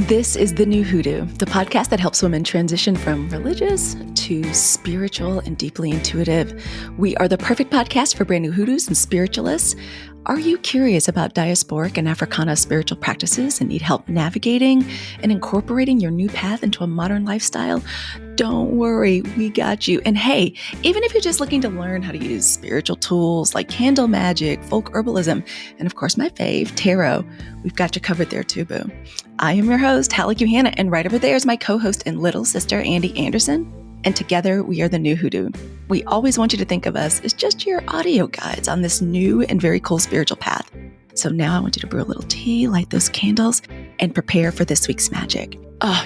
This is The New Hoodoo, the podcast that helps women transition from religious to spiritual and deeply intuitive. We are the perfect podcast for brand new hoodoos and spiritualists. Are you curious about diasporic and Africana spiritual practices and need help navigating and incorporating your new path into a modern lifestyle? Don't worry, we got you. And hey, even if you're just looking to learn how to use spiritual tools like candle magic, folk herbalism, and of course my fave, tarot, we've got you covered there too, boo. I am your host, Halicue HANNA, and right over there is my co-host and little sister, ANDI Anderson. And together we are the New Hoodoo. We always want you to think of us as just your audio guides on this new and very cool spiritual path. So now I want you to brew a little tea, light those candles, and prepare for this week's magic.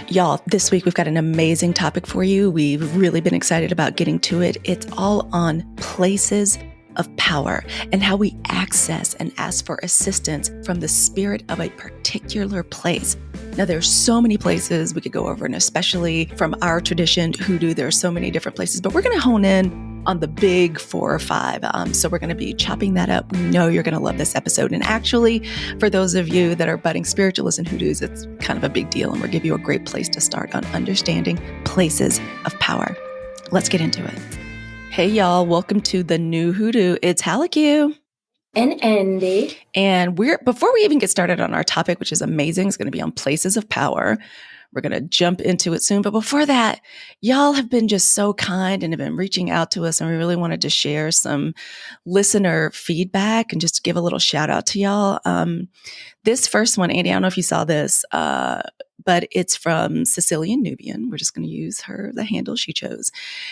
Y'all, this week we've got an amazing topic for you. We've really been excited about getting to it. It's all on places of power and how we access and ask for assistance from the spirit of a particular place. Now, there's so many places we could go over, and especially from our tradition, hoodoo, there are so many different places, but we're going to hone in on the big 4 or 5. So we're going to be chopping that up. We know you're going to love this episode. And actually, for those of you that are budding spiritualists and hoodoos, it's kind of a big deal, and we'll give you a great place to start on understanding places of power. Let's get into it. Hey, y'all. Welcome to the New Hoodoo. It's Halicue. And ANDI. And before we even get started on our topic, which is amazing, it's going to be on places of power. We're going to jump into it soon. But before that, y'all have been just so kind and have been reaching out to us. And we really wanted to share some listener feedback and just give a little shout out to y'all. This first one, ANDI, I don't know if you saw this, but it's from Sicilian Nubian. We're just going to use the handle she chose.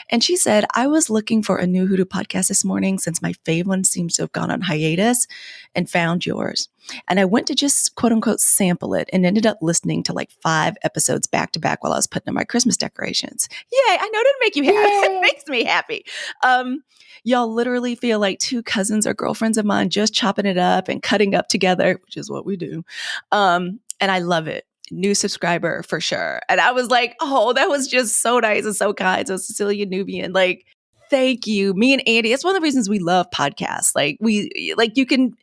And she said, I was looking for a new hoodoo podcast this morning since my fave one seems to have gone on hiatus and found yours. And I went to just quote unquote sample it and ended up listening to like 5 episodes back to back while I was putting up my Christmas decorations. Yay. I know it didn't make you happy. It makes me happy. Y'all literally feel like 2 cousins or girlfriends of mine just chopping it up and cutting up together, which is what we do. And I love it. New subscriber for sure. And I was like, oh, that was just so nice and so kind. So Sicilian Nubian, like, thank you. Me and ANDI, it's one of the reasons we love podcasts. You can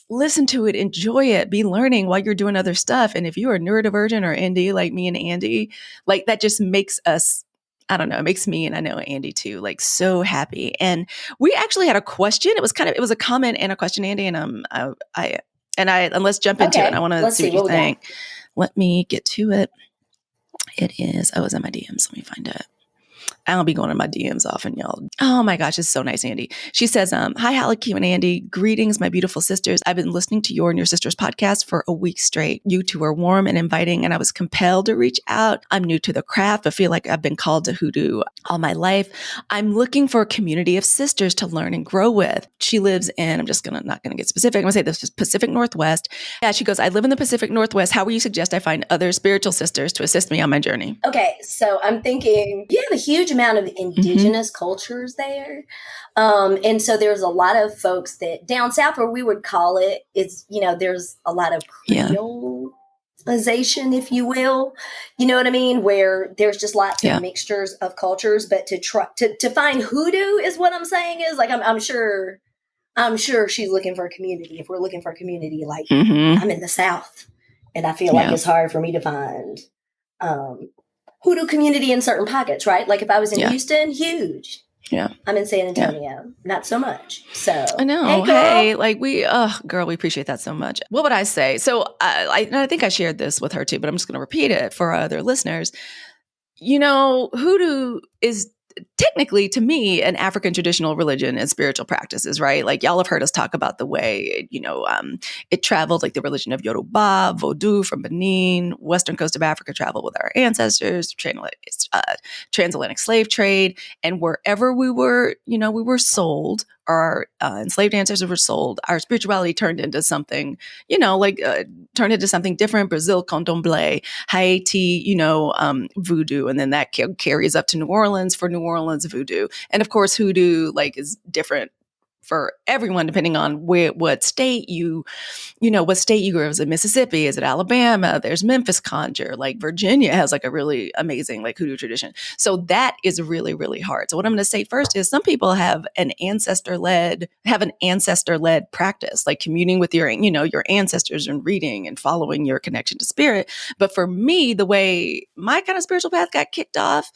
listen to it, enjoy it, be learning while you're doing other stuff. And if you are neurodivergent or ND like me and ANDI, like that just makes us, I don't know, it makes me, and I know ANDI too, like so happy. And we actually had a question. It was a comment and a question, ANDI, and let's jump into it. I want to see what you think. Let me get to it. It is, it's in my DMs. Let me find it. I'll be going in my DMs often, y'all. Oh my gosh, it's so nice, ANDI. She says, hi, Halicue and ANDI. Greetings, my beautiful sisters. I've been listening to your and your sister's podcast for a week straight. You two are warm and inviting, and I was compelled to reach out. I'm new to the craft, but feel like I've been called to hoodoo all my life. I'm looking for a community of sisters to learn and grow with. She lives in, not going to get specific. I'm going to say the Pacific Northwest. Yeah, she goes, I live in the Pacific Northwest. How will you suggest I find other spiritual sisters to assist me on my journey? Okay, so I'm thinking you have a huge amount of indigenous cultures there. And so there's a lot of folks that down south where we would call it, there's a lot of Creolization, if you will. You know what I mean? Where there's just lots of mixtures of cultures, but to find hoodoo is what I'm saying is like, I'm sure she's looking for a community. If we're looking for a community, like I'm in the South and I feel like it's hard for me to find, hoodoo community in certain pockets, right? Like if I was in Houston, huge. Yeah. I'm in San Antonio, not so much. So I know. Hey, like we appreciate that so much. What would I say? So I think I shared this with her too, but I'm just going to repeat it for our other listeners. You know, hoodoo is technically, to me, an African traditional religion and spiritual practices, right? Like y'all have heard us talk about the way, it traveled, like the religion of Yoruba, Vodou from Benin, western coast of Africa traveled with our ancestors, transatlantic slave trade, and wherever we were, we were sold, our enslaved ancestors were sold, our spirituality turned into something, turned into something different. Brazil, candomblé, Haiti, voodoo, and then that carries up to New Orleans for New Orleans voodoo. And of course, hoodoo is different for everyone, depending on what state you grew up. Is it Mississippi? Is it Alabama? There's Memphis Conjure. Like Virginia has like a really amazing like hoodoo tradition. So that is really, really hard. So what I'm going to say first is some people have an ancestor-led practice, like communing with your ancestors and reading and following your connection to spirit. But for me, the way my kind of spiritual path got kicked off,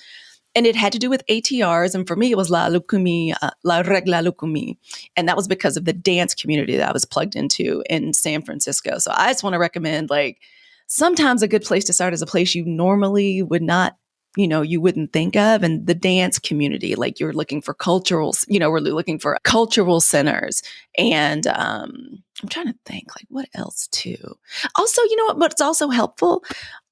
and it had to do with ATRs. And for me, it was La Regla Lukumi. And that was because of the dance community that I was plugged into in San Francisco. So I just want to recommend, like, sometimes a good place to start is a place you normally would not, you wouldn't think of. And the dance community, like you're looking for we're looking for cultural centers. And I'm trying to think, like, what else too? Also, what's also helpful?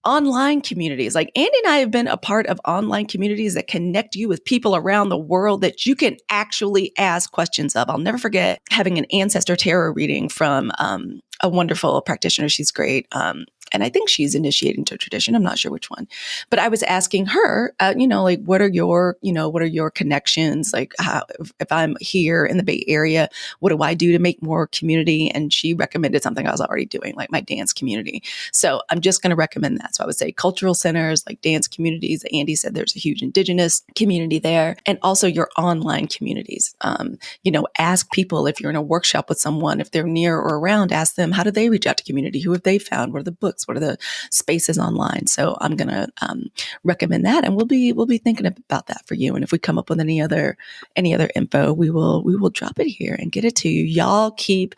Online communities. Like Andy and I have been a part of online communities that connect you with people around the world that you can actually ask questions of. I'll never forget having an ancestor tarot reading from a wonderful practitioner. She's great. And I think she's initiated into a tradition. I'm not sure which one, but I was asking her, like, what are your connections? Like, if I'm here in the Bay Area, what do I do to make more community? And she recommended something I was already doing, like my dance community. So I'm just going to recommend that. So I would say cultural centers, like dance communities. Andy said there's a huge indigenous community there, and also your online communities. Ask people if you're in a workshop with someone, if they're near or around, ask them, how do they reach out to community? Who have they found? What are the books? What are the spaces online? So I'm going to recommend that, and we'll be thinking about that for you. And if we come up with any other info, we will drop it here and get it to you. Y'all keep.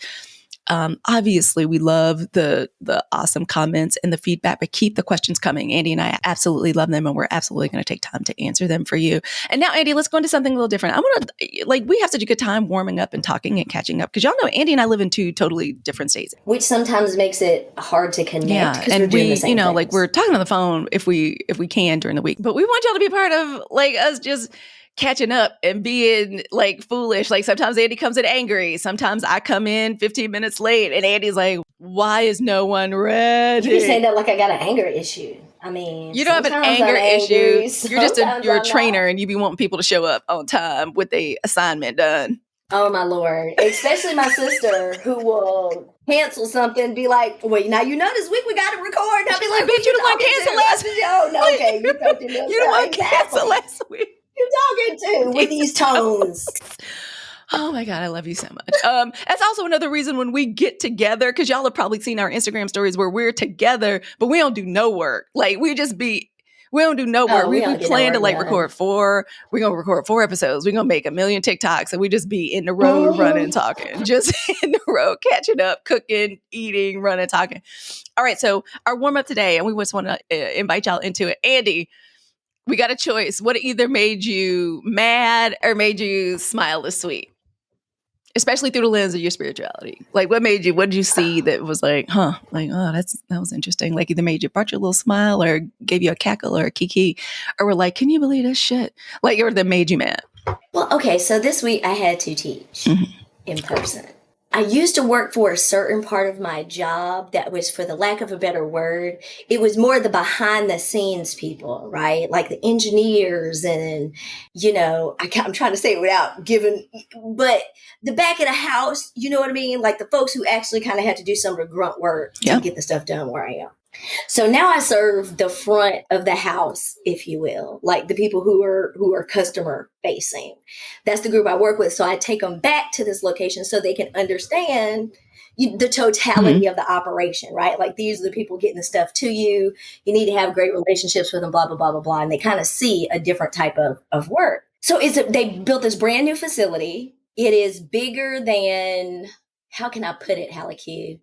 Obviously, we love the awesome comments and the feedback, but keep the questions coming. Andy and I absolutely love them, and we're absolutely going to take time to answer them for you. And now, Andy, let's go into something a little different. I want to, we have such a good time warming up and talking and catching up, because y'all know Andy and I live in two totally different states, which sometimes makes it hard to connect. Yeah, and we, like we're talking on the phone if we can during the week, but we want y'all to be part of like us just catching up and being like foolish. Like sometimes Andy comes in angry. Sometimes I come in 15 minutes late and Andy's like, why is no one ready? You be saying that like I got an anger issue. I mean, you don't have an anger issue. You're just you're a trainer and you be wanting people to show up on time with the assignment done. Oh my Lord. Especially my sister who will cancel something and be like, wait, now this week we got to record. I'll be like, bitch, you the one cancel last week. Oh, no, okay. You the one cancel last week. You talking to with these tones. Oh my God, I love you so much. That's also another reason when we get together, because y'all have probably seen our Instagram stories where we're together, but we don't do no work. Like we don't do no work. We plan to record we're going to record 4 episodes. We're going to make 1 million TikToks, and we just be in the road running, talking, just in the road, catching up, cooking, eating, running, talking. All right. So our warm up today, and we just want to invite y'all into it. Andy, we got a choice. What either made you mad or made you smile this week? Especially through the lens of your spirituality. Like what did you see that was like, like, oh, that was interesting. Like either brought you a little smile or gave you a cackle or a kiki, or were like, can you believe this shit? Like, or that made you mad. Well, okay. So this week I had to teach in person. I used to work for a certain part of my job that was, for the lack of a better word, it was more the behind the scenes people, right? Like the engineers and, I'm trying to say it without giving, but the back of the house, you know what I mean? Like the folks who actually kind of had to do some of the grunt work to get the stuff done where I am. So now I serve the front of the house, if you will, like the people who are customer facing. That's the group I work with. So I take them back to this location so they can understand the totality of the operation, right? Like these are the people getting the stuff to you. You need to have great relationships with them, blah, blah, blah, blah, blah. And they kind of see a different type of work. So they built this brand new facility. It is bigger than, how can I put it, Halicue?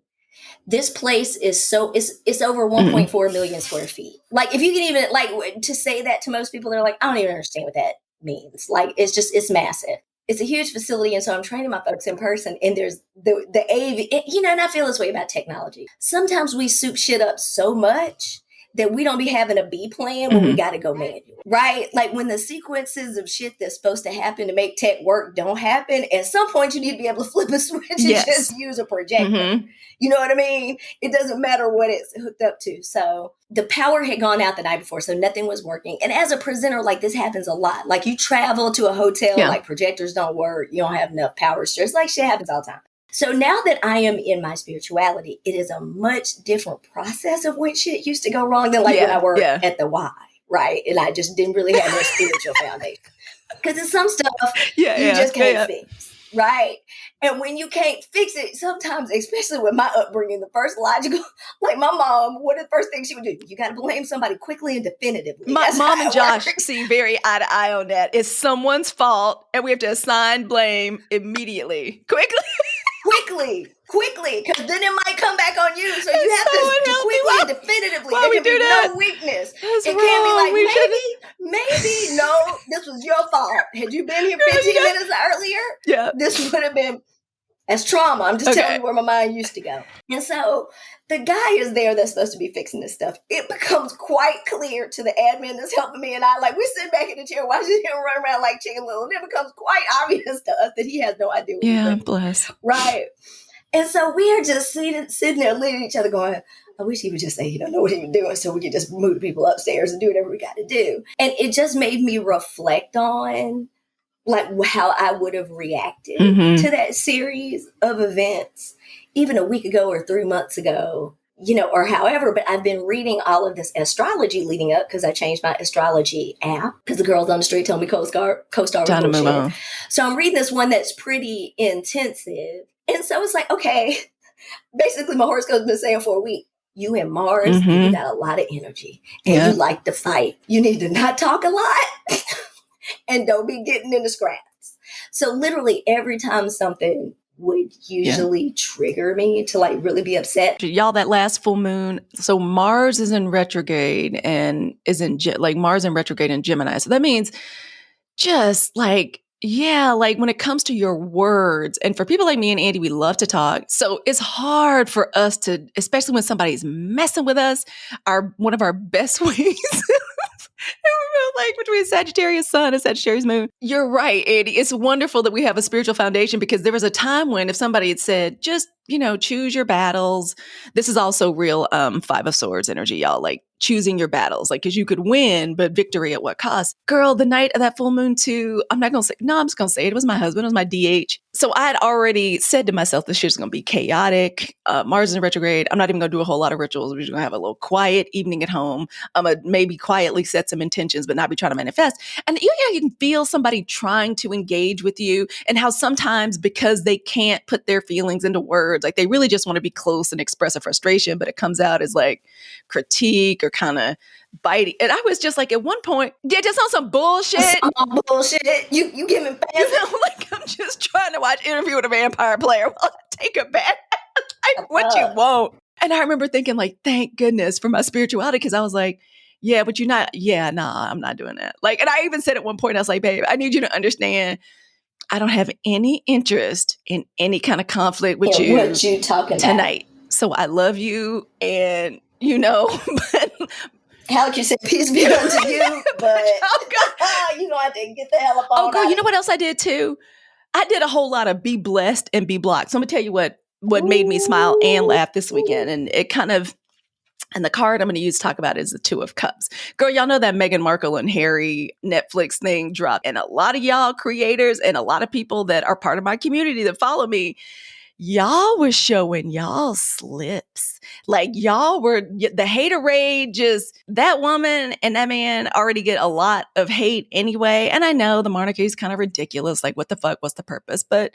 This place is it's over 1.4 million square feet. Like if you can even like to say that to most people, they're like, I don't even understand what that means. Like it's massive. It's a huge facility. And so I'm training my folks in person, and there's the AV, and I feel this way about technology. Sometimes we soup shit up so much that we don't be having a B plan when we got to go manual, right? Like when the sequences of shit that's supposed to happen to make tech work don't happen, at some point you need to be able to flip a switch and just use a projector. You know what I mean? It doesn't matter what it's hooked up to. So the power had gone out the night before, so nothing was working. And as a presenter, like this happens a lot. Like you travel to a hotel, like projectors don't work, you don't have enough power stress. Like shit happens all the time. So now that I am in my spirituality, it is a much different process of when shit used to go wrong than like when I worked at the Y, right? And I just didn't really have no spiritual foundation. Because it's some stuff you just can't fix, right? And when you can't fix it, sometimes, especially with my upbringing, the first logical, like my mom, what the first thing she would do? You got to blame somebody quickly and definitively. My mom and Josh see very eye to eye on that. It's someone's fault, and we have to assign blame immediately, quickly, because then it might come back on you. So you have to quickly and definitively. There can be no weakness. It can't be like, maybe, no, this was your fault. Had you been here 15 minutes earlier, this would have been as trauma. I'm just telling you where my mind used to go. And so the guy is there that's supposed to be fixing this stuff. It becomes quite clear to the admin that's helping me and I, like, we're sitting back in the chair watching him run around like Chicken Little. And it becomes quite obvious to us that he has no idea what he's doing. Bless. Right. And so we are just sitting there looking at each other going, I wish he would just say he don't know what he was doing so we could just move people upstairs and do whatever we got to do. And it just made me reflect on like how I would have reacted to that series of events even a week ago or 3 months ago, you know, or however. But I've been reading all of this astrology leading up because I changed my astrology app because the girls on the street told me co-star was bullshit. So I'm reading this one that's pretty intensive. And so it's like, okay, basically my horoscope's been saying for a week, you and Mars, you got a lot of energy and you like to fight. You need to not talk a lot and don't be getting into scraps. So literally every time something would usually trigger me to like really be upset. Y'all, that last full moon, so Mars is in retrograde and Mars in retrograde in Gemini. So that means just like, like when it comes to your words, and for people like me and Andy, we love to talk. So it's hard for us to, especially when somebody's messing with us, one of our best ways. Like between Sagittarius sun and Sagittarius moon. You're right, Andy. It's wonderful that we have a spiritual foundation because there was a time when if somebody had said, just, choose your battles. This is also real Five of Swords energy, y'all. Like choosing your battles, like, because you could win, but victory at what cost? Girl, the night of that full moon too, I'm just going to say it was my husband, it was my DH. So I had already said to myself, this shit's going to be chaotic. Mars is in retrograde. I'm not even going to do a whole lot of rituals. We're just going to have a little quiet evening at home. I'm going to maybe quietly set some intentions, but not be trying to manifest. And you can feel somebody trying to engage with you and how sometimes because they can't put their feelings into words, like they really just want to be close and express a frustration, but it comes out as like critique or kind of biting. And I was just like, at one point, just on some bullshit. You giving fans. Like I'm just trying to watch Interview with a Vampire Player while I take a bath. Like, what you want. And I remember thinking like, thank goodness for my spirituality. Cause I was like, but you're not, I'm not doing that. Like, and I even said at one point, I was like, babe, I need you to understand, I don't have any interest in any kind of conflict with you. What you talking tonight. About. So I love you. And but Halicue said, peace be unto you, but you gonna have to get the hell up on. Oh, girl, you know what else I did too? I did a whole lot of be blessed and be blocked. So I'm gonna tell you what made me smile and laugh this weekend. And it kind of, and the card I'm going to use to talk about is the Two of Cups. Girl, y'all know that Meghan Markle and Harry Netflix thing dropped. And a lot of y'all creators and a lot of people that are part of my community that follow me, y'all were showing y'all slips. Like y'all were, the haterade, just that woman and that man already get a lot of hate anyway. And I know the monarchy is kind of ridiculous. Like what the fuck, what's the purpose? But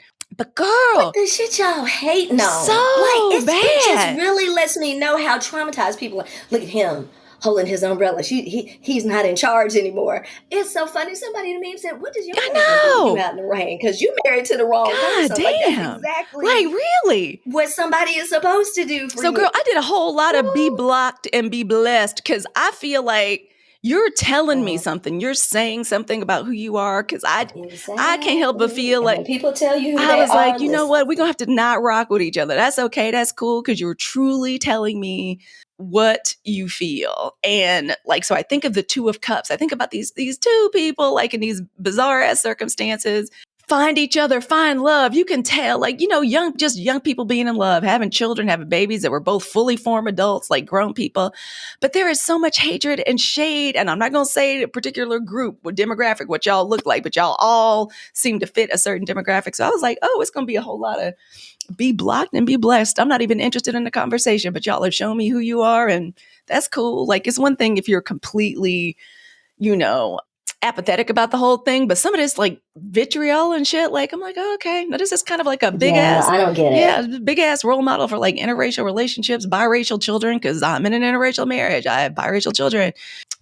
girl. What the shit y'all hating on? So like, bad. It just really lets me know how traumatized people are. Look at him holding his umbrella. He's not in charge anymore. It's so funny. Somebody to me said, what does your husband do out in the rain? Because you married to the wrong person. God damn. Like, that's exactly like really what somebody is supposed to do for you. So girl, I did a whole lot of be blocked and be blessed because I feel like You're telling me something. You're saying something about who you are. Cause I can't help but feel And like when people tell you who I they was are, like, you know what? We're going to have to not rock with each other. That's okay. That's cool. Cause you're truly telling me what you feel. And like, so I think of the Two of Cups. I think about these two people, like in these bizarre ass circumstances, find each other, find love. You can tell, like, you know, young people being in love, having children, having babies that were both fully formed adults, like grown people. But there is so much hatred and shade. And I'm not going to say a particular group or demographic, what y'all look like, but y'all all seem to fit a certain demographic. So I was like, oh, it's going to be a whole lot of be blocked and be blessed. I'm not even interested in the conversation, but y'all have shown me who you are. And that's cool. Like, it's one thing if you're completely, you know, apathetic about the whole thing, but some of this like vitriol and shit, like I'm like, oh, okay, now this is kind of like a big ass, I don't get it. Big ass role model for like interracial relationships, biracial children, because I'm in an interracial marriage, I have biracial children,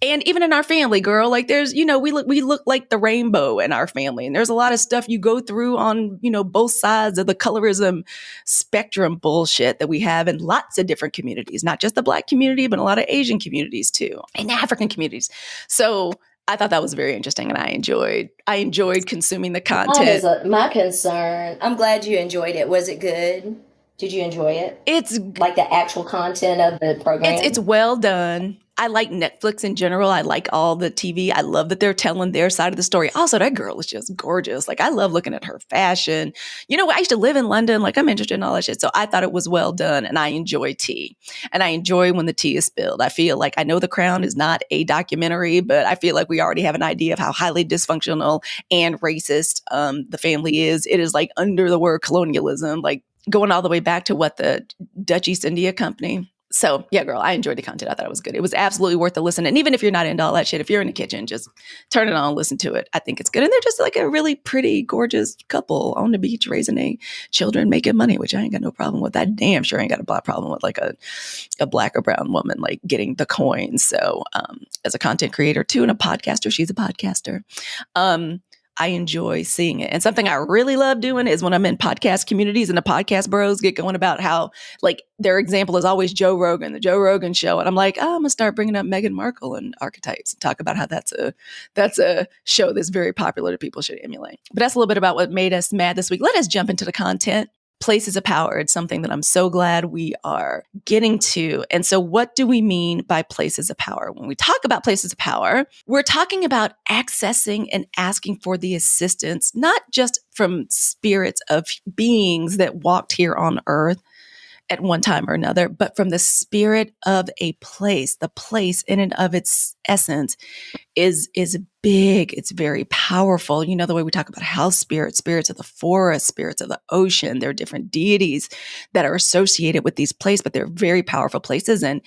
and even in our family, girl, like there's, you know, we look like the rainbow in our family, and there's a lot of stuff you go through on, you know, both sides of the colorism spectrum bullshit that we have in lots of different communities, not just the Black community, but a lot of Asian communities too, and African communities. So I thought that was very interesting, and I enjoyed consuming the content. My concern. I'm glad you enjoyed it. Was it good? Did you enjoy it? It's like the actual content of the program. It's well done. I like Netflix in general. I like all the TV. I love that they're telling their side of the story. Also, that girl is just gorgeous. Like, I love looking at her fashion. You know, I used to live in London. Like, I'm interested in all that shit. So I thought it was well done, and I enjoy tea. And I enjoy when the tea is spilled. I feel like, I know The Crown is not a documentary, but I feel like we already have an idea of how highly dysfunctional and racist the family is. It is like under the word colonialism, like going all the way back to what the Dutch East India Company. So yeah, girl, I enjoyed the content. I thought it was good. It was absolutely worth the listen. And even if you're not into all that shit, if you're in the kitchen, just turn it on, listen to it. I think it's good. And they're just like a really pretty, gorgeous couple on the beach raising their children, making money, which I ain't got no problem with. I damn sure ain't got a problem with like a Black or brown woman like getting the coin. So as a content creator too, and a podcaster, she's a podcaster. I enjoy seeing it. And something I really love doing is when I'm in podcast communities and the podcast bros get going about how, like, their example is always Joe Rogan, the Joe Rogan show. And I'm like, oh, I'm going to start bringing up Meghan Markle and archetypes and talk about how that's a show that's very popular that people should emulate. But that's a little bit about what made us mad this week. Let us jump into the content. Places of power. It's something that I'm so glad we are getting to. And so what do we mean by places of power? When we talk about places of power, we're talking about accessing and asking for the assistance, not just from spirits of beings that walked here on earth at one time or another, but from the spirit of a place. The place in and of its essence is big. It's very powerful. You know, the way we talk about house spirits, spirits of the forest, spirits of the ocean, there are different deities that are associated with these places, but they're very powerful places. And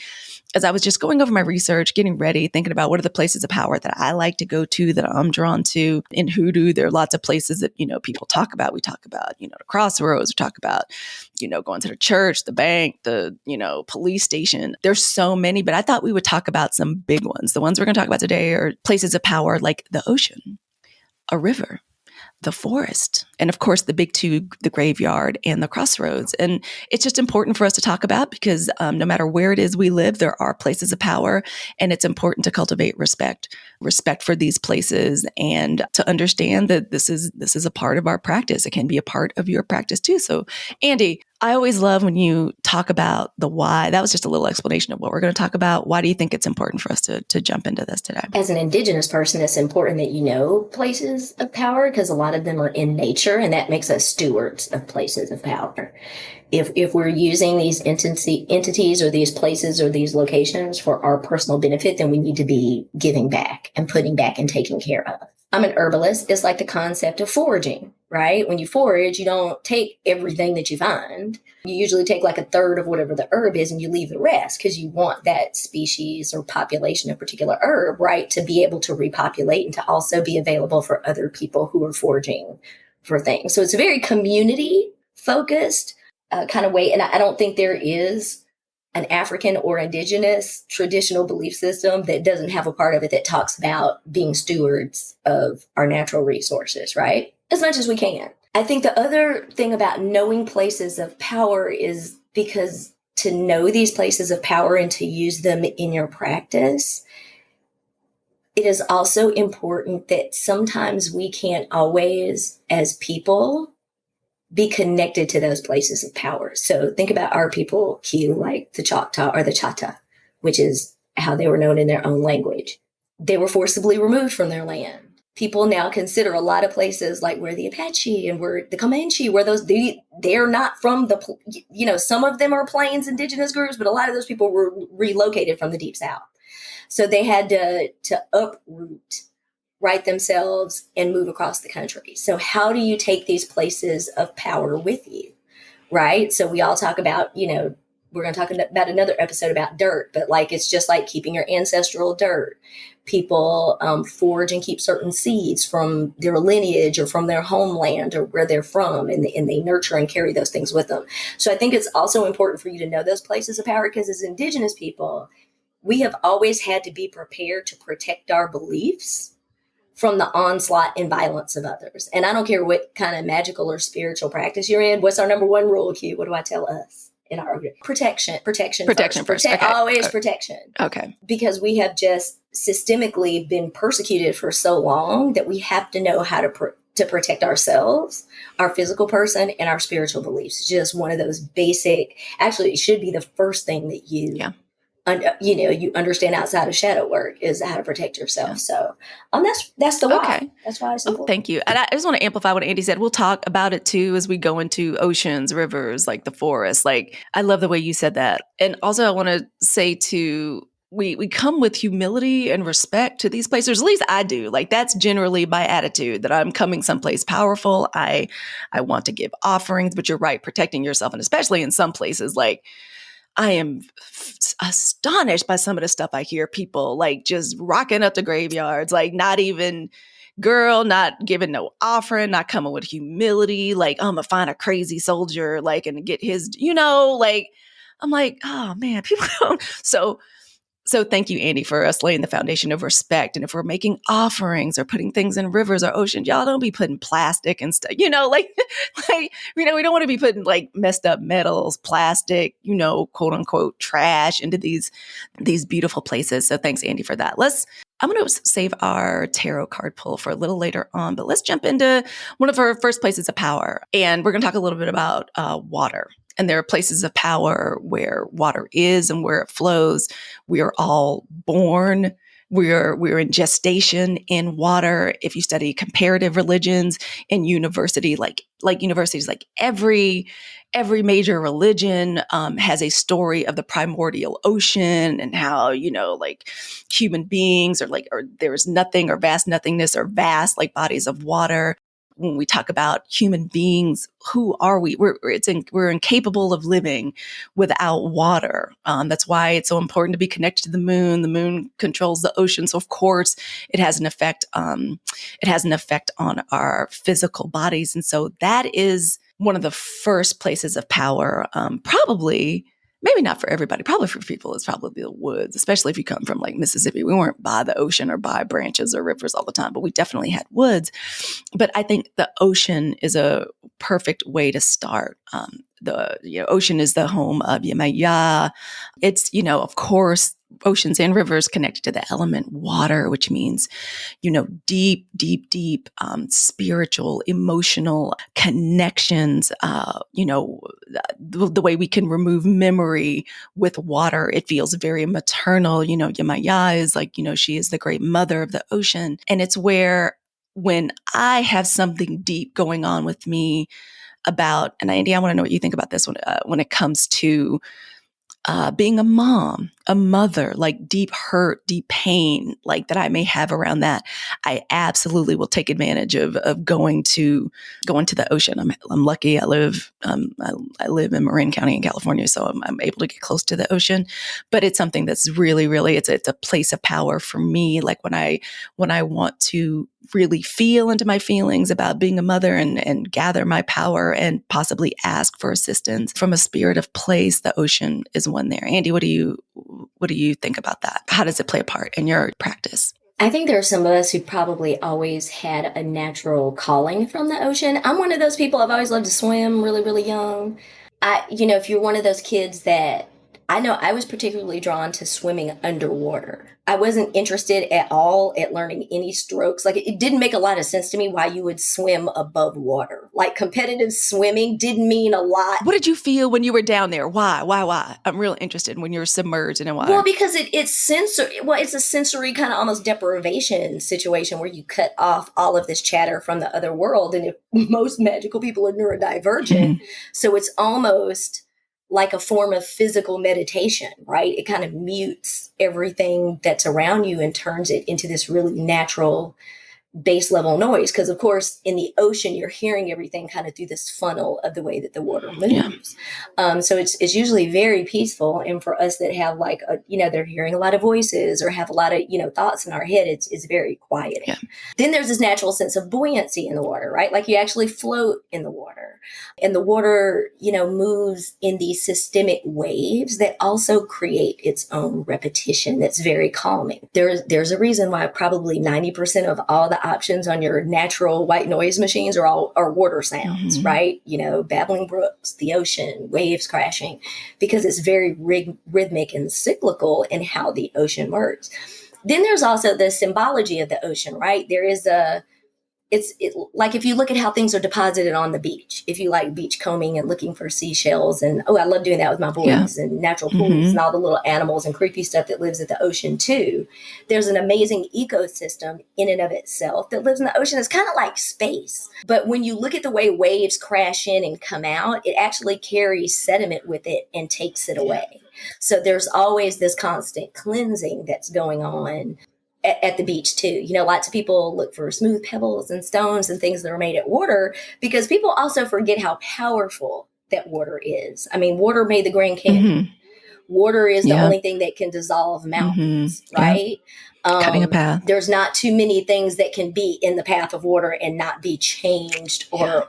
as I was just going over my research, getting ready, thinking about what are the places of power that I like to go to, that I'm drawn to in hoodoo, there are lots of places that, you know, people talk about. We talk about, you know, the Crossroads, we talk about, you know, going to the church, the bank, the, you know, police station. There's so many, but I thought we would talk about some big ones. The ones we're going to talk about today are places of power like the ocean, a river, the forest, and of course the big two, the graveyard and the crossroads. And it's just important for us to talk about because no matter where it is we live, there are places of power, and it's important to cultivate respect for these places, and to understand that this is a part of our practice. It can be a part of your practice too. So Andi, I always love when you talk about the why. That was just a little explanation of what we're going to talk about. Why do you think it's important for us to jump into this today? As an Indigenous person, it's important that you know places of power because a lot of them are in nature, and that makes us stewards of places of power. If we're using these entities or these places or these locations for our personal benefit, then we need to be giving back and putting back and taking care of. I'm an herbalist. It's like the concept of foraging, right? When you forage, you don't take everything that you find. You usually take like a third of whatever the herb is and you leave the rest because you want that species or population of particular herb, right, to be able to repopulate and to also be available for other people who are foraging for things. So it's a very community focused kind of way. And I don't think there is an African or indigenous traditional belief system that doesn't have a part of it that talks about being stewards of our natural resources, right? As much as we can. I think the other thing about knowing places of power is because to know these places of power and to use them in your practice it is also important that sometimes we can't always, as people, be connected to those places of power. So think about our people, Q, like the Choctaw or the Chata, which is how they were known in their own language. They were forcibly removed from their land. People now consider a lot of places like where the Apache and where the Comanche, where they're not from some of them are Plains indigenous groups, but a lot of those people were relocated from the Deep South. So they had to uproot, right themselves, and move across the country. So how do you take these places of power with you, right? So we all talk about, we're going to talk about another episode about dirt, but like it's just like keeping your ancestral dirt. People forage and keep certain seeds from their lineage or from their homeland or where they're from, and they nurture and carry those things with them. So I think it's also important for you to know those places of power, because as Indigenous people, we have always had to be prepared to protect our beliefs from the onslaught and violence of others. And I don't care what kind of magical or spiritual practice you're in. What's our number one rule, Q? What do I tell us in our protection? Protection first. Okay. Always protection. Okay. Because we have just systemically been persecuted for so long that we have to know how to protect ourselves, our physical person, and our spiritual beliefs. It's just one of those basic, actually, it should be the first thing that you you understand outside of shadow work is how to protect yourself. Yeah. So that's the why. Okay. That's why it's important. Thank you. And I just want to amplify what Andy said. We'll talk about it too as we go into oceans, rivers, like the forest. Like, I love the way you said that. And also I want to say too, we come with humility and respect to these places. At least I do. Like, that's generally my attitude, that I'm coming someplace powerful. I want to give offerings, but you're right, protecting yourself. And especially in some places, like, I am astonished by some of the stuff I hear people like just rocking up the graveyards, like not even not giving no offering, not coming with humility. Like, I'm gonna find a crazy soldier, like, and get his, like, I'm like, oh man, people don't. So thank you, Andy, for us laying the foundation of respect. And if we're making offerings or putting things in rivers or oceans, y'all don't be putting plastic and stuff, we don't want to be putting like messed up metals, plastic, quote unquote trash into these beautiful places. So thanks, Andy, for that. I'm going to save our tarot card pull for a little later on, but let's jump into one of our first places of power. And we're going to talk a little bit about water. And there are places of power where water is and where it flows. We are all born. We're in gestation in water. If you study comparative religions in universities, like every major religion has a story of the primordial ocean and how, like human beings are like, or there's nothing or vast nothingness or vast like bodies of water. When we talk about human beings, who are we? We're incapable of living without water. That's why it's so important to be connected to the moon. The moon controls the ocean, so of course it has an effect. It has an effect on our physical bodies, and so that is one of the first places of power. Probably. Maybe not for everybody. Probably for people, it's probably the woods, especially if you come from like Mississippi. We weren't by the ocean or by branches or rivers all the time, but we definitely had woods. But I think the ocean is a perfect way to start. The ocean is the home of Yemaya. It's, of course, oceans and rivers connected to the element water, which means, deep, deep, deep spiritual, emotional connections. The way we can remove memory with water, it feels very maternal. Yemaya is like, she is the great mother of the ocean. And it's where when I have something deep going on with me about, and Andy, I want to know what you think about this when it comes to being a mom, a mother, like deep hurt, deep pain, like that I may have around that. I absolutely will take advantage of going to the ocean. I'm lucky. I live in Marin County in California, so I'm able to get close to the ocean. But it's something that's really, really, it's a place of power for me. Like when I want to really feel into my feelings about being a mother and gather my power and possibly ask for assistance from a spirit of place, the ocean is one there. Andy, what do you think about that? How does it play a part in your practice? I think there are some of us who probably always had a natural calling from the ocean. I'm one of those people. I've always loved to swim really, really young. If you're one of those kids that I know I was particularly drawn to swimming underwater. I wasn't interested at all at learning any strokes. Like it didn't make a lot of sense to me why you would swim above water. Like competitive swimming didn't mean a lot. What did you feel when you were down there? Why? I'm real interested when you're submerged in the water. Well, because it's sensory. Well, it's a sensory kind of almost deprivation situation where you cut off all of this chatter from the other world. And if most magical people are neurodivergent, so it's almost like a form of physical meditation, right? It kind of mutes everything that's around you and turns it into this really natural base level noise. Because of course, in the ocean, you're hearing everything kind of through this funnel of the way that the water moves. So it's usually very peaceful. And for us that have like, they're hearing a lot of voices or have a lot of, thoughts in our head, it's very quieting. Yeah. Then there's this natural sense of buoyancy in the water, right? Like you actually float in the water. And the water, moves in these systemic waves that also create its own repetition that's very calming. There's a reason why probably 90% of all the options on your natural white noise machines are water sounds, right? Babbling brooks, the ocean, waves crashing, because it's very rhythmic and cyclical in how the ocean works. Then there's also the symbology of the ocean, right? There is like if you look at how things are deposited on the beach, if you like beach combing and looking for seashells, and I love doing that with my boys, and natural pools and all the little animals and creepy stuff that lives at the ocean too. There's an amazing ecosystem in and of itself that lives in the ocean. It's kind of like space. But when you look at the way waves crash in and come out, it actually carries sediment with it and takes it away. So there's always this constant cleansing that's going on at the beach too. Lots of people look for smooth pebbles and stones and things that are made of water, because people also forget how powerful that water is. I mean, water made the Grand Canyon. Water is the only thing that can dissolve mountains, right? Cutting a path. There's not too many things that can be in the path of water and not be changed or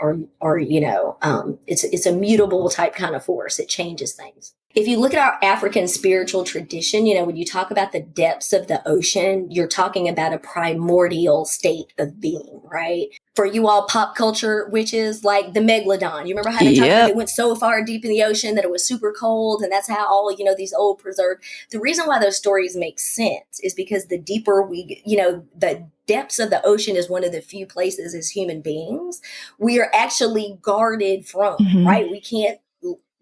it's a mutable type kind of force. It changes things. If you look at our African spiritual tradition, when you talk about the depths of the ocean, you're talking about a primordial state of being, right? For you all pop culture witches, like the Megalodon. You remember how they talked about they went so far deep in the ocean that it was super cold, and that's how all, these old preserved. The reason why those stories make sense is because the deeper the depths of the ocean is one of the few places as human beings we are actually guarded from, right? We can't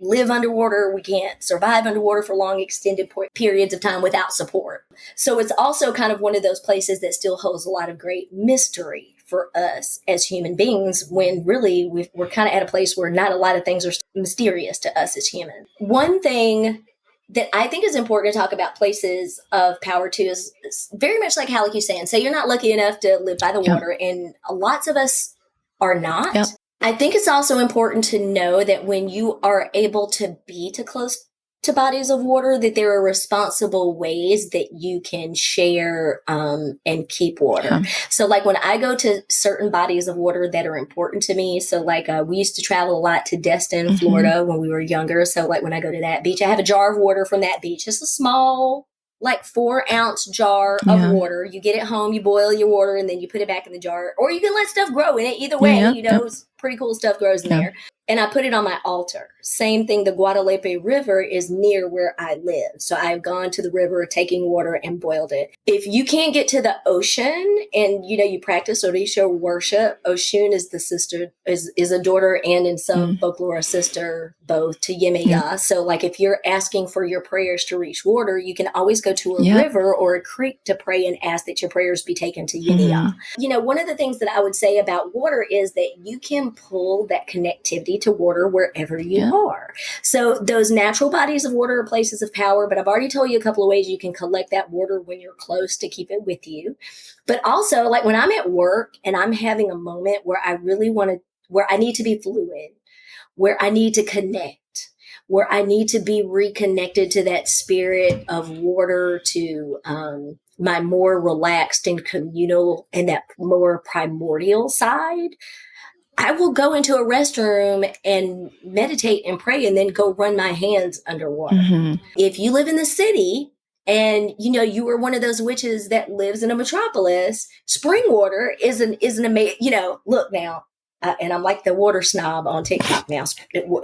live underwater. We can't survive underwater for long extended periods of time without support. So it's also kind of one of those places that still holds a lot of great mystery for us as human beings, when really we're kind of at a place where not a lot of things are mysterious to us as humans. One thing that I think is important to talk about places of power too is very much like Halicue saying, say you're not lucky enough to live by the water, and lots of us are not. I think it's also important to know that when you are able to be too close to bodies of water, that there are responsible ways that you can share and keep water. So like when I go to certain bodies of water that are important to me, so like we used to travel a lot to Destin, Florida when we were younger. So like when I go to that beach, I have a jar of water from that beach. It's a small, like 4-ounce jar of water. You get it home, you boil your water, and then you put it back in the jar, or you can let stuff grow in it. Either way, pretty cool stuff grows in there. And I put it on my altar. Same thing, the Guadalupe River is near where I live. So I've gone to the river, taking water and boiled it. If you can't get to the ocean and, you practice Orisha worship, Oshun is the sister, is a daughter and in some folklore a sister, both to Yemeya. So like if you're asking for your prayers to reach water, you can always go to a river or a creek to pray and ask that your prayers be taken to Yemeya. One of the things that I would say about water is that you can pull that connectivity to water wherever you are. So those natural bodies of water are places of power, but I've already told you a couple of ways you can collect that water when you're close to keep it with you. But also like when I'm at work and I'm having a moment where I really where I need to be fluid, where I need to connect, where I need to be reconnected to that spirit of water, to my more relaxed and communal and that more primordial side, I will go into a restroom and meditate and pray and then go run my hands underwater. If you live in the city and, you are one of those witches that lives in a metropolis, spring water is an amazing, look now, and I'm like the water snob on TikTok now.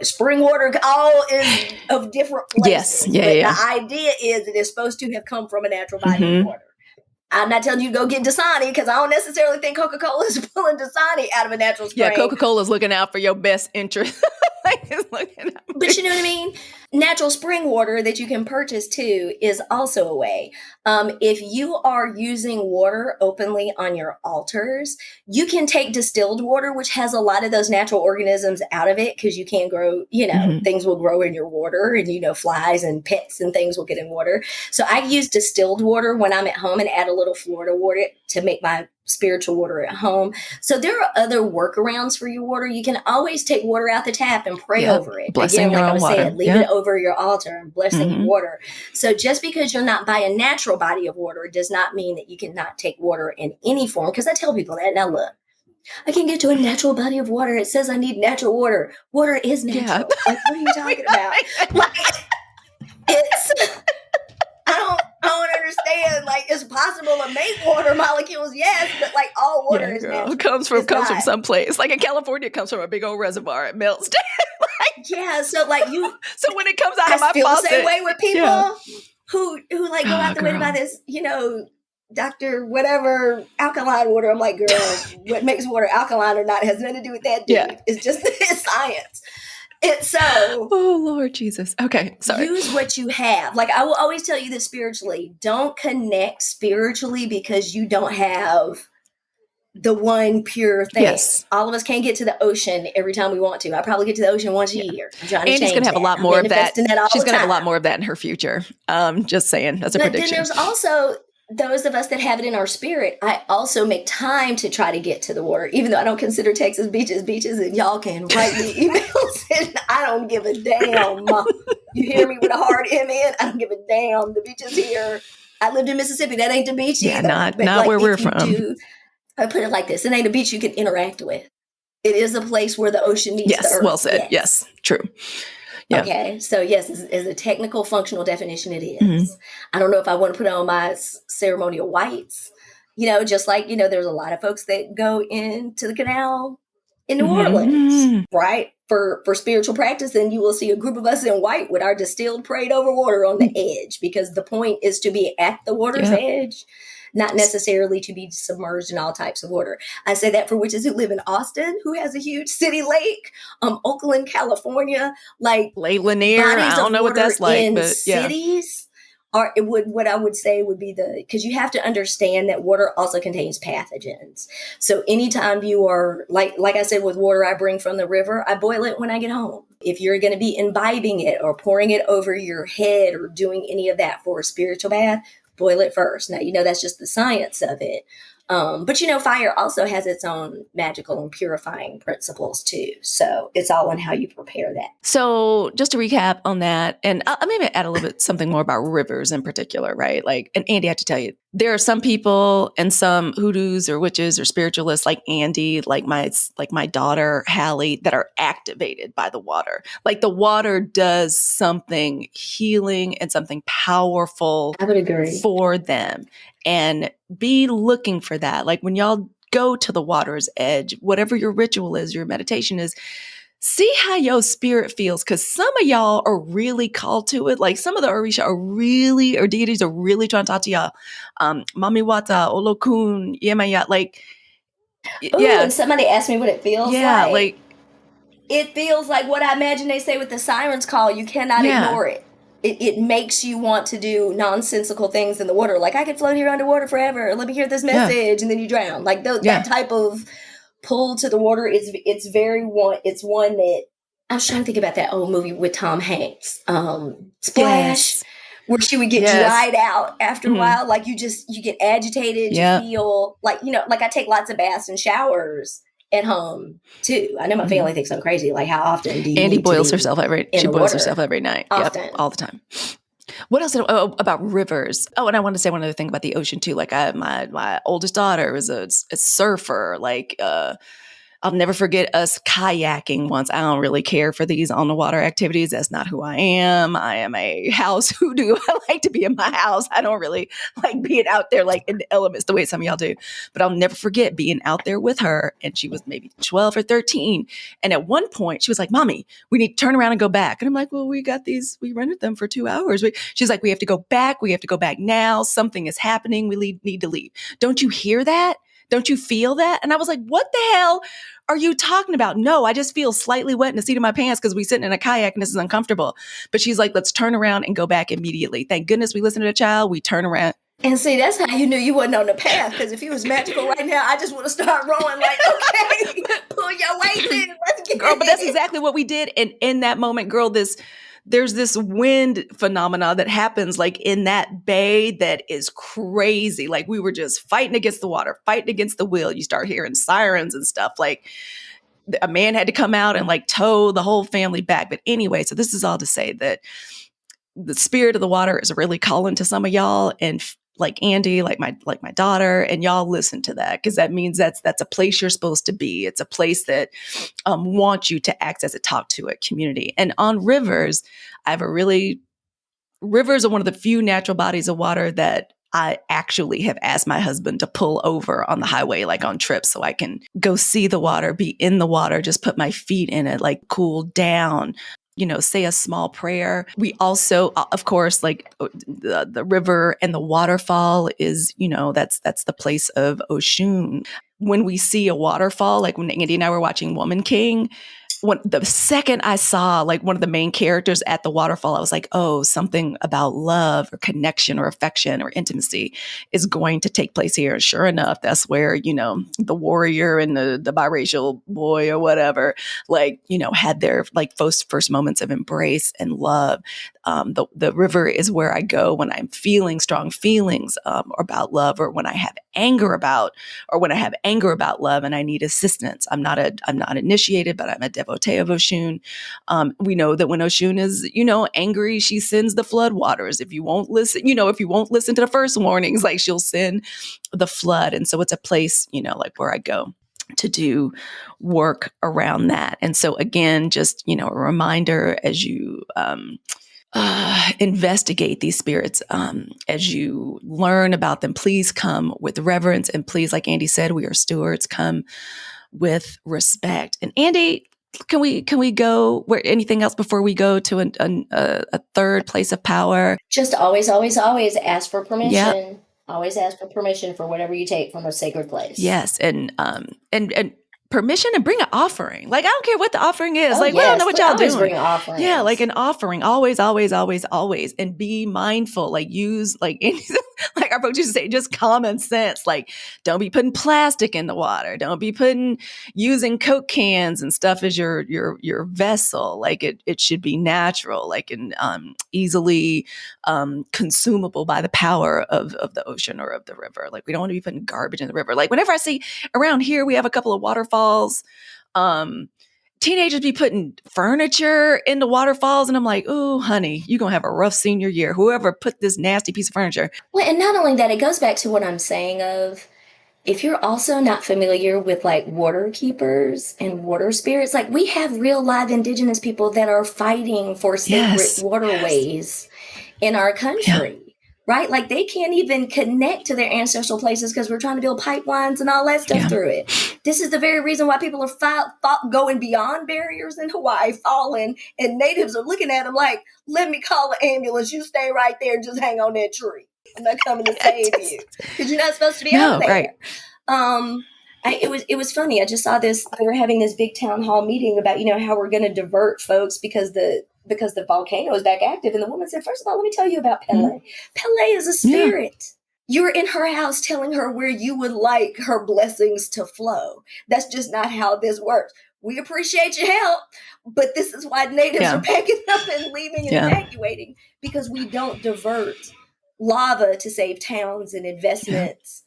Spring water all is of different places. Yes. Yeah. But Yeah. the idea is it is supposed to have come from a natural body of water. I'm not telling you to go get Dasani because I don't necessarily think Coca-Cola is pulling Dasani out of a natural spring. Yeah, Coca-Cola is looking out for your best interest. But you know what I mean? Natural spring water that you can purchase too is also a way. If you are using water openly on your altars, you can take distilled water, which has a lot of those natural organisms out of it because you can't grow, things will grow in your water and, flies and pets and things will get in water. So I use distilled water when I'm at home and add a little Florida water to make my spiritual water at home. So there are other workarounds for your water. You can always take water out the tap and pray over it. Blessing Again, your like I own was water. saying, leave it over your altar and blessing your water. So just because you're not by a natural body of water does not mean that you cannot take water in any form. Because I tell people that. Now look, I can get to a natural body of water. It says I need natural water. Water is natural. Like, what are you talking about? Like, it's... I don't understand. Like, it's possible to make water molecules, yes, but like all water is natural. It comes from someplace. Like in California, it comes from a big old reservoir. It melts. So like So when it comes out of my feel faucet, the same way with people who like go out the way to buy this, Dr. whatever alkaline water. I'm like, girl, what makes water alkaline or not has nothing to do with that, dude. Yeah. It's just it's science. It's so. Oh, Lord Jesus. Okay, sorry. Use what you have. Like, I will always tell you this spiritually. Don't connect spiritually because you don't have the one pure thing. Yes. All of us can't get to the ocean every time we want to. I probably get to the ocean once a year. I'm trying to Andy's going to have that. a lot more of that. She's going to have a lot more of that in her future. Just saying. That's a prediction. Then there's also those of us that have it in our spirit. I also make time to try to get to the water, even though I don't consider Texas beaches, and y'all can write me emails and I don't give a damn. You hear me with a hard M in? I don't give a damn. The beaches here. I lived in Mississippi. That ain't the beach either. Not like where we're from. I put it like this. It ain't a beach you can interact with. It is a place where the ocean meets the earth. Well said. Yes, true. Yeah. Okay, so yes, as a technical functional definition, it is. I don't know if I want to put on my ceremonial whites, just like, there's a lot of folks that go into the canal in New Orleans, right? For spiritual practice, and you will see a group of us in white with our distilled prayed over water on the edge, because the point is to be at the water's edge, not necessarily to be submerged in all types of water. I say that for witches who live in Austin, who has a huge city lake, Oakland, California, like Lake Lanier. I don't know what that's like, but cities are what I would say would be because you have to understand that water also contains pathogens. So anytime you are like I said, with water I bring from the river, I boil it when I get home. If you're going to be imbibing it or pouring it over your head or doing any of that for a spiritual bath, boil it first. Now, that's just the science of it. But, fire also has its own magical and purifying principles, too. So it's all on how you prepare that. So just to recap on that, and I'll maybe add a little bit something more about rivers in particular, right? Like, and Andy, I have to tell you, there are some people and some hoodoos or witches or spiritualists like Andy, like my daughter, Hallie, that are activated by the water. Like the water does something healing and something powerful I would agree. For them. And be looking for that. Like when y'all go to the water's edge, whatever your ritual is, your meditation is, see how your spirit feels. Because some of y'all are really called to it. Like some of the Orisha or deities are really trying to talk to y'all. Mami Wata, Olokun, Yemaya, like, And somebody asked me what it feels like. Yeah, like. It feels like what I imagine they say with the sirens call. You cannot ignore it. It makes you want to do nonsensical things in the water. Like, I could float here underwater forever. Let me hear this message. And then you drown. Like that type of pull to the water it's one that I was trying to think about that old movie with Tom Hanks, Splash, where she would get dried out after a while. Like you get agitated. You feel like, like I take lots of baths and showers at home too. I know my family thinks I'm crazy. Like, how often do you? Andy boils herself every night. Often. Yep, all the time. What else about rivers? Oh, and I wanted to say one other thing about the ocean too. Like my oldest daughter is a surfer. Like I'll never forget us kayaking once. I don't really care for these on the water activities. That's not who I am. I am a house hoodoo. I like to be in my house. I don't really like being out there like in the elements the way some of y'all do. But I'll never forget being out there with her. And she was maybe 12 or 13. And at one point she was like, Mommy, we need to turn around and go back. And I'm like, well, we got these, we rented them for 2 hours. She's like, we have to go back. We have to go back now. Something is happening. We need to leave. Don't you hear that? Don't you feel that? And I was like, what the hell are you talking about? No, I just feel slightly wet in the seat of my pants because we sitting in a kayak and this is uncomfortable. But she's like, let's turn around and go back immediately. Thank goodness we listened to the child. We turn around. And see, that's how you knew you wasn't on the path. Because if you was magical right now, I just want to start rowing like, okay, pull your weight in. Let's get Girl, but that's exactly what we did. And in that moment, girl, there's this wind phenomena that happens like in that bay that is crazy. Like we were just fighting against the water, fighting against the wheel. You start hearing sirens and stuff. Like a man had to come out and like tow the whole family back. But anyway, so this is all to say that the spirit of the water is really calling to some of y'all, and like Andy, like my daughter, and y'all listen to that, because that means that's a place you're supposed to be. It's a place that wants you to access it, talk to it, community. And on rivers, rivers are one of the few natural bodies of water that I actually have asked my husband to pull over on the highway, like on trips, so I can go see the water, be in the water, just put my feet in it, like cool down, say a small prayer. We also, of course, like the river and the waterfall is, that's the place of Oshun. When we see a waterfall, like when Andy and I were watching Woman King, the second I saw like one of the main characters at the waterfall, I was like, oh, something about love or connection or affection or intimacy is going to take place here. And sure enough, that's where, the warrior and the biracial boy or whatever, like, had their like first moments of embrace and love. The river is where I go when I'm feeling strong feelings about love, or when I have anger about love and I need assistance. I'm not initiated, but I'm a devotee of Oshun. We know that when Oshun is, angry, she sends the flood waters. If you won't listen to the first warnings, like she'll send the flood. And so it's a place, like where I go to do work around that. And so again, just, a reminder as you, investigate these spirits, as you learn about them, please come with reverence, and please, like Andy said, we are stewards, come with respect. And Andy, can we go where anything else before we go to a third place of power? Just always ask for permission. Yep. Always ask for permission for whatever you take from a sacred place. Yes, and permission, and bring an offering. Like, I don't care what the offering is. We don't know what y'all doing. Bring offerings. Yeah, like an offering. Always. And be mindful. Like use, like our folks used to say, just common sense. Like, don't be putting plastic in the water. Don't be using Coke cans and stuff as your vessel. Like it should be natural, like and easily consumable by the power of the ocean or of the river. Like, we don't want to be putting garbage in the river. Like, whenever I see around here, we have a couple of waterfalls. Teenagers be putting furniture in the waterfalls, and I'm like, ooh, honey, you're gonna have a rough senior year, whoever put this nasty piece of furniture. Well, and not only that, it goes back to what I'm saying of, if you're also not familiar with like water keepers and water spirits, like we have real live indigenous people that are fighting for sacred waterways in our country. Yeah. Right? Like they can't even connect to their ancestral places because we're trying to build pipelines and all that stuff through it. This is the very reason why people are going beyond barriers in Hawaii, falling, and natives are looking at them like, let me call an ambulance. You stay right there and just hang on that tree. I'm not coming to save you because you're not supposed to be out there. Right. It was funny. I just saw this. They were having this big town hall meeting about, how we're going to divert folks because the volcano is back active. And the woman said, first of all, let me tell you about Pele. Mm-hmm. Pele is a spirit. Yeah. You're in her house telling her where you would like her blessings to flow. That's just not how this works. We appreciate your help, but this is why natives are packing up and leaving and evacuating, because we don't divert lava to save towns and investments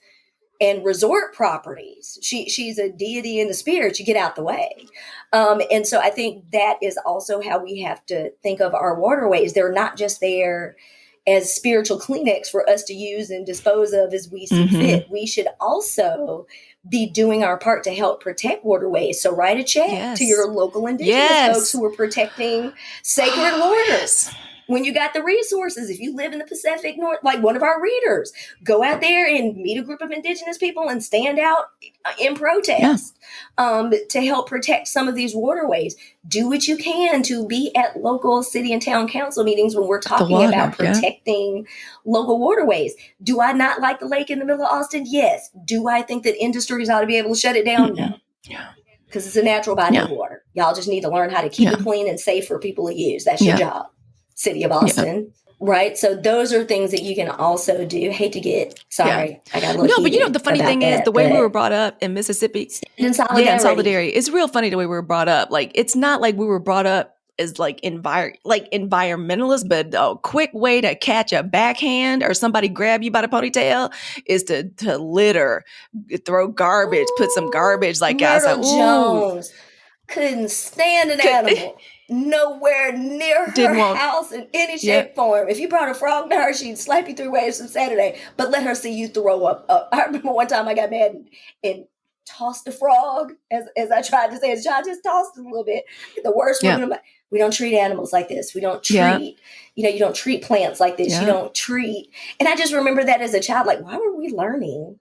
and resort properties. She's a deity in the spirit. You get out the way. And so I think that is also how we have to think of our waterways. They're not just there, as spiritual Kleenex for us to use and dispose of as we see fit. We should also be doing our part to help protect waterways. So write a check to your local indigenous folks who are protecting sacred waters. When you got the resources, if you live in the Pacific North, like one of our readers, go out there and meet a group of indigenous people and stand out in protest to help protect some of these waterways. Do what you can to be at local city and town council meetings when we're talking about protecting local waterways. Do I not like the lake in the middle of Austin? Yes. Do I think that industries ought to be able to shut it down? No. Because it's a natural body of water. Y'all just need to learn how to keep it clean and safe for people to use. That's your job. City of Austin, right? So those are things that you can also do. Hate to get, sorry, I got a little but you know, the funny thing is the way we were brought up in Mississippi. In solidarity. It's real funny the way we were brought up. Like, it's not like we were brought up as like environmentalists, but a quick way to catch a backhand or somebody grab you by the ponytail is to litter, throw garbage, put some garbage like Myrtle Jones couldn't stand an animal. Nowhere near her house in any shape, form. If you brought a frog to her, she'd slap you 3 waves on Saturday, but let her see you throw up. I remember one time I got mad and tossed a frog as I tried to say as a child, just tossed it a little bit. The worst one. We don't treat animals like this. We don't treat, you don't treat plants like this. You don't treat. And I just remember that as a child, like, why were we learning?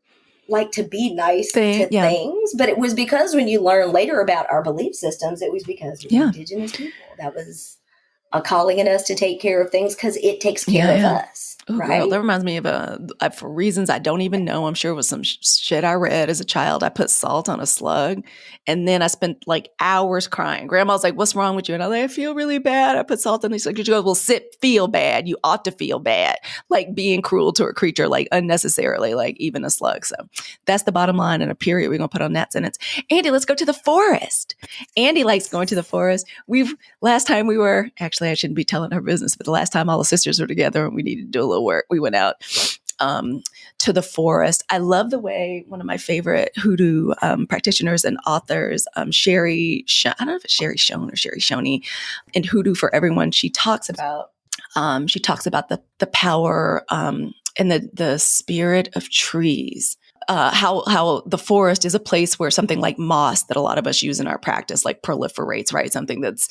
Like to be nice to things, but it was because when you learn later about our belief systems, it was because we're indigenous people. That was a calling in us to take care of things because it takes care of us. Ooh, right? Girl, that reminds me of for reasons I don't even know. I'm sure it was some shit I read as a child. I put salt on a slug, and then I spent like hours crying. Grandma's like, "What's wrong with you?" And I was like, "I feel really bad. I put salt on the slug." She goes, "Well, feel bad. You ought to feel bad, like being cruel to a creature, like unnecessarily, like even a slug." So that's the bottom line, and a period we're gonna put on that sentence. Andy, let's go to the forest. Andy likes going to the forest. Last time we were actually, I shouldn't be telling her business, but the last time all the sisters were together and we needed to do a little work, we went out to the forest. I love the way one of my favorite hoodoo practitioners and authors, Sherry, I don't know if it's Sherry Shone or Sherry Shoney, in Hoodoo for Everyone, she talks about the power and the spirit of trees. How the forest is a place where something like moss that a lot of us use in our practice, like proliferates, right? Something that's,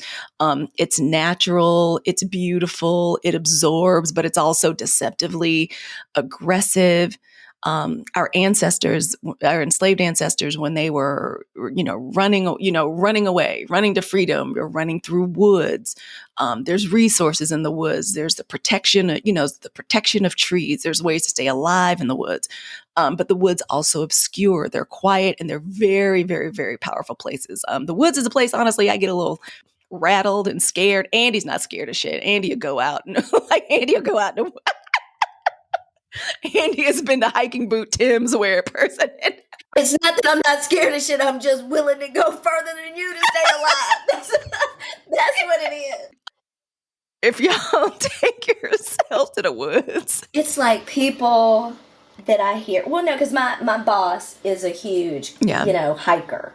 it's natural, it's beautiful, it absorbs, but it's also deceptively aggressive. Our enslaved ancestors, when they were, running away, running to freedom, or running through woods. There's resources in the woods. There's the protection, the protection of trees. There's ways to stay alive in the woods. But the woods also obscure. They're quiet and they're very, very, very powerful places. The woods is a place, honestly, I get a little rattled and scared. Andy's not scared of shit. Andy will go out and Andy has been to hiking boot Tim's wear person. It's not that I'm not scared of shit. I'm just willing to go further than you to stay alive. That's what it is. If y'all take yourself to the woods. It's like people that I hear. Well, no, because my boss is a huge, hiker.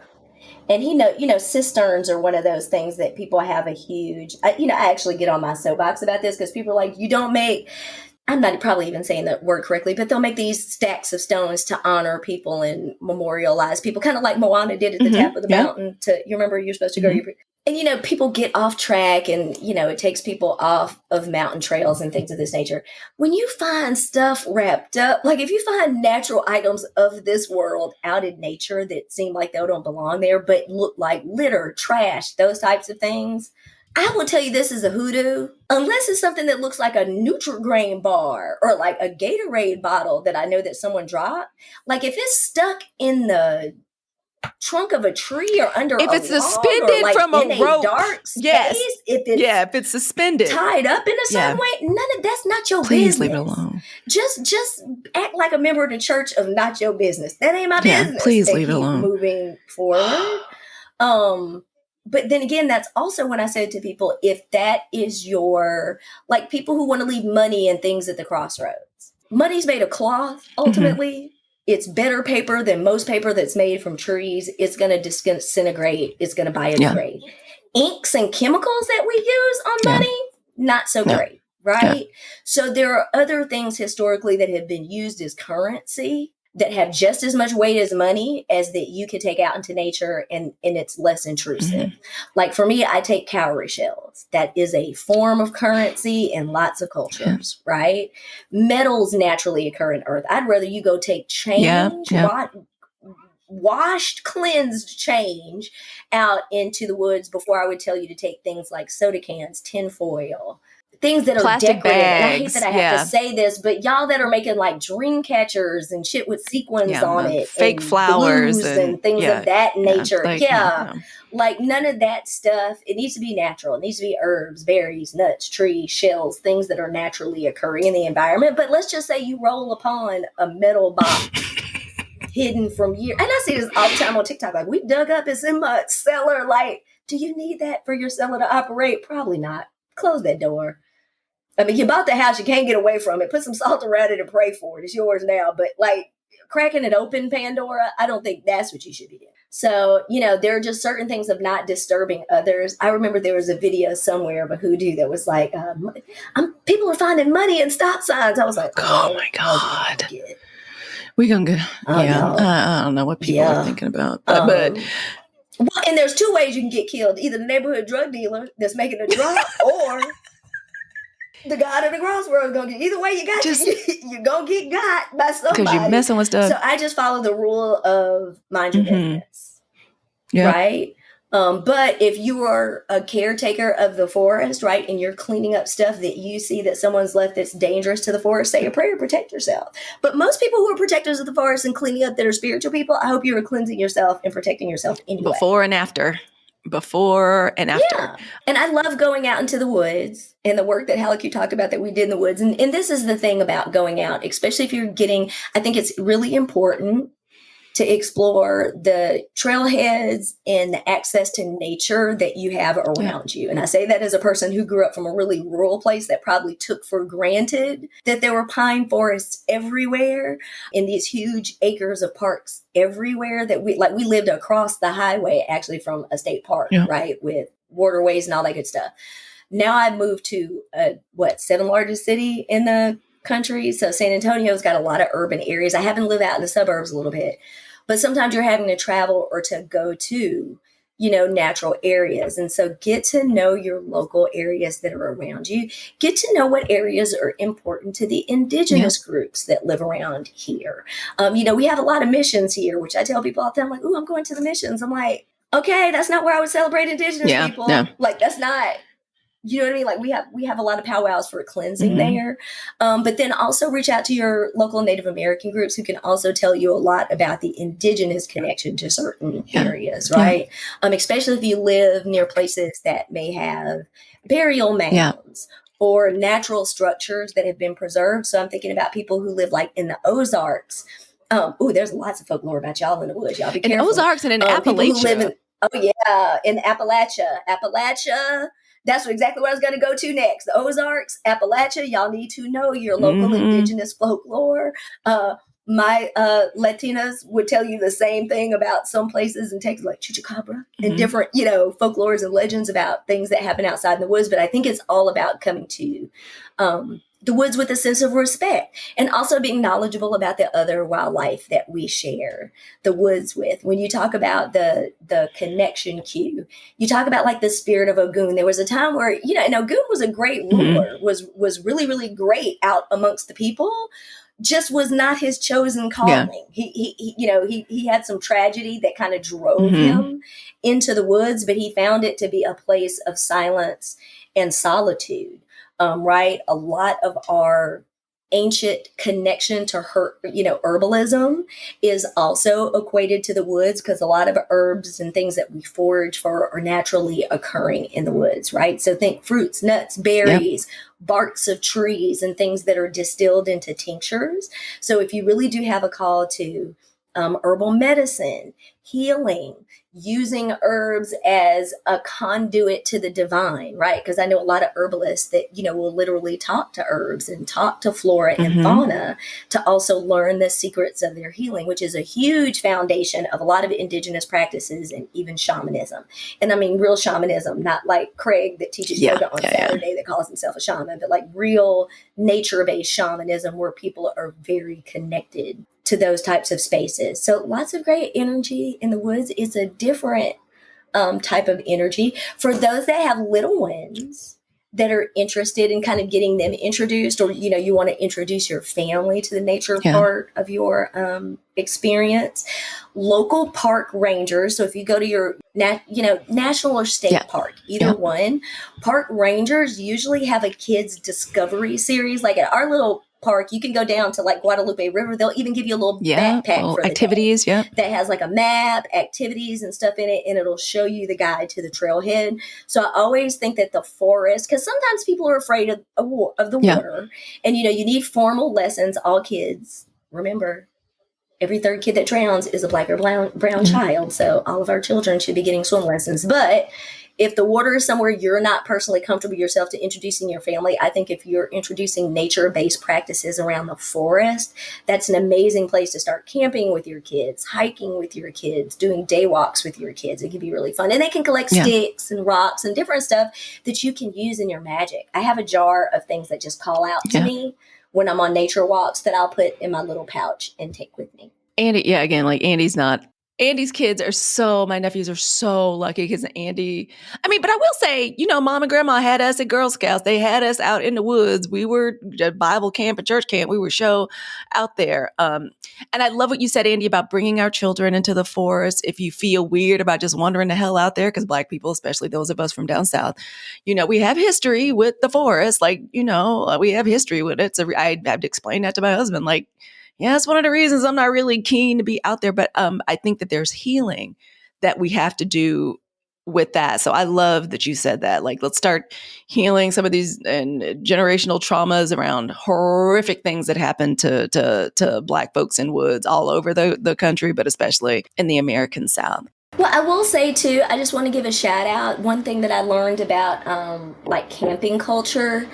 And he cisterns are one of those things that people have a huge, I actually get on my soapbox about this because people are like, you don't make, I'm not probably even saying that word correctly, but they'll make these stacks of stones to honor people and memorialize people, kind of like Moana did at the top of the mountain. You remember you're supposed to go, and people get off track and, it takes people off of mountain trails and things of this nature. When you find stuff wrapped up, like if you find natural items of this world out in nature that seem like they don't belong there, but look like litter, trash, those types of things, I will tell you this is a hoodoo, unless it's something that looks like a Nutri-Grain bar or like a Gatorade bottle that I know that someone dropped. Like if it's stuck in the trunk of a tree or under if it's suspended like from a rope, dark space, if it's suspended, tied up in a certain way, that's not your business. Please leave it alone. Just act like a member of the church of not your business. That ain't my business. Please leave it alone. Moving forward. But then again, that's also when I said to people, if that is your, like people who want to leave money and things at the crossroads, money's made of cloth, ultimately. It's better paper than most paper that's made from trees. It's going to disintegrate. It's going to biodegrade. Inks and chemicals that we use on money, not so great, right? So there are other things historically that have been used as currency that have just as much weight as money as that you could take out into nature, and it's less intrusive. Like for me, I take cowrie shells. That is a form of currency in lots of cultures, right? Metals naturally occur in earth. I'd rather you go take change, washed, cleansed change out into the woods before I would tell you to take things like soda cans, tinfoil, things that plastic are decorative. bags. And I hate that I have to say this, but y'all that are making like dream catchers and shit with sequins on it, fake and flowers and things of that nature. Like none of that stuff. It needs to be natural. It needs to be herbs, berries, nuts, trees, shells, things that are naturally occurring in the environment. But let's just say you roll upon a metal box hidden from years. And I see this all the time on TikTok. Like, we dug up, it's in my cellar. Like, do you need that for your cellar to operate? Probably not. Close that door. I mean, you bought the house, you can't get away from it. Put some salt around it and pray for it. It's yours now. But like cracking it open, Pandora, I don't think that's what you should be doing. So, there are just certain things of not disturbing others. I remember there was a video somewhere of a hoodoo that was like, people are finding money in stop signs. I was like, oh my God. We're going to go. I don't know what people are thinking about. But and there's two ways you can get killed. Either the neighborhood drug dealer that's making a drop or the God of the Crossroads going to get. Either way you got you're going to get got by somebody. Because you're messing with stuff. So I just follow the rule of mind your business. Right? But if you are a caretaker of the forest, right, and you're cleaning up stuff that you see that someone's left that's dangerous to the forest, say a prayer, protect yourself. But most people who are protectors of the forest and cleaning up that are spiritual people, I hope you are cleansing yourself and protecting yourself anyway. Before and after. Yeah. And I love going out into the woods and the work that Halicue talked about that we did in the woods. And this is the thing about going out, especially if you're I think it's really important to explore the trailheads and the access to nature that you have around you. And I say that as a person who grew up from a really rural place that probably took for granted that there were pine forests everywhere and these huge acres of parks everywhere that we lived across the highway actually from a state park, right? With waterways and all that good stuff. Now I've moved to seventh largest city in the country. So San Antonio's got a lot of urban areas. I happen to live out in the suburbs a little bit, but sometimes you're having to travel or to go to, natural areas. And so get to know your local areas that are around you. Get to know what areas are important to the indigenous groups that live around here. We have a lot of missions here, which I tell people all the time, like, ooh, I'm going to the missions. I'm like, okay, that's not where I would celebrate indigenous people. Like, that's not. You know what I mean? Like we have a lot of powwows for cleansing there. But then also reach out to your local Native American groups who can also tell you a lot about the indigenous connection to certain areas, right? Especially if you live near places that may have burial mounds or natural structures that have been preserved. So I'm thinking about people who live like in the Ozarks. There's lots of folklore about y'all in the woods. Y'all be careful. In Ozarks and in Appalachia. In Appalachia. That's exactly what I was going to go to next. The Ozarks, Appalachia, y'all need to know your local indigenous folklore. My Latinas would tell you the same thing about some places in Texas, like Chupacabra, and different, folklores and legends about things that happen outside in the woods. But I think it's all about coming to the woods with a sense of respect and also being knowledgeable about the other wildlife that we share the woods with. When you talk about the connection cue, you talk about like the spirit of Ogun. There was a time where, and Ogun was a great ruler, was really, really great out amongst the people, just was not his chosen calling. He had some tragedy that kind of drove him into the woods, but he found it to be a place of silence and solitude. Right? A lot of our ancient connection to herbalism is also equated to the woods because a lot of herbs and things that we forage for are naturally occurring in the woods, right? So think fruits, nuts, berries, barks of trees, and things that are distilled into tinctures. So if you really do have a call to herbal medicine, healing, using herbs as a conduit to the divine, right? Because I know a lot of herbalists that, will literally talk to herbs and talk to flora and fauna to also learn the secrets of their healing, which is a huge foundation of a lot of indigenous practices and even shamanism. And I mean, real shamanism, not like Craig that teaches yoga on Saturday that calls himself a shaman, but like real nature-based shamanism where people are very connected to those types of spaces. So lots of great energy in the woods. It's a different type of energy. For those that have little ones that are interested in kind of getting them introduced, or, you want to introduce your family to the nature part of your experience, local park rangers. So if you go to your, national or state park, either one, park rangers usually have a kids discovery series. Like at our little park, you can go down to like Guadalupe River. They'll even give you a little backpack for the activities day that has like a map, activities and stuff in it, and it'll show you the guide to the trailhead. So I always think that the forest, because sometimes people are afraid of the water, and you need formal lessons. All kids, remember, every third kid that drowns is a black or brown child. So all of our children should be getting swim lessons. But if the water is somewhere you're not personally comfortable yourself to introducing your family, I think if you're introducing nature-based practices around the forest, that's an amazing place to start camping with your kids, hiking with your kids, doing day walks with your kids. It can be really fun. And they can collect sticks and rocks and different stuff that you can use in your magic. I have a jar of things that just call out to me when I'm on nature walks that I'll put in my little pouch and take with me. Andy, again, like Andy's kids my nephews are so lucky because Andy, but I will say, mom and grandma had us at Girl Scouts. They had us out in the woods. We were at Bible camp and church camp. We were out there. And I love what you said, Andy, about bringing our children into the forest. If you feel weird about just wandering the hell out there, because Black people, especially those of us from down south, we have history with the forest. Like, we have history with it. So I had to explain that to my husband. Like, yeah, it's one of the reasons I'm not really keen to be out there. But I think that there's healing that we have to do with that. So I love that you said that. Like, let's start healing some of these generational traumas around horrific things that happen to Black folks in woods all over the country, but especially in the American South. Well, I will say too, I just want to give a shout out. One thing that I learned about like camping culture.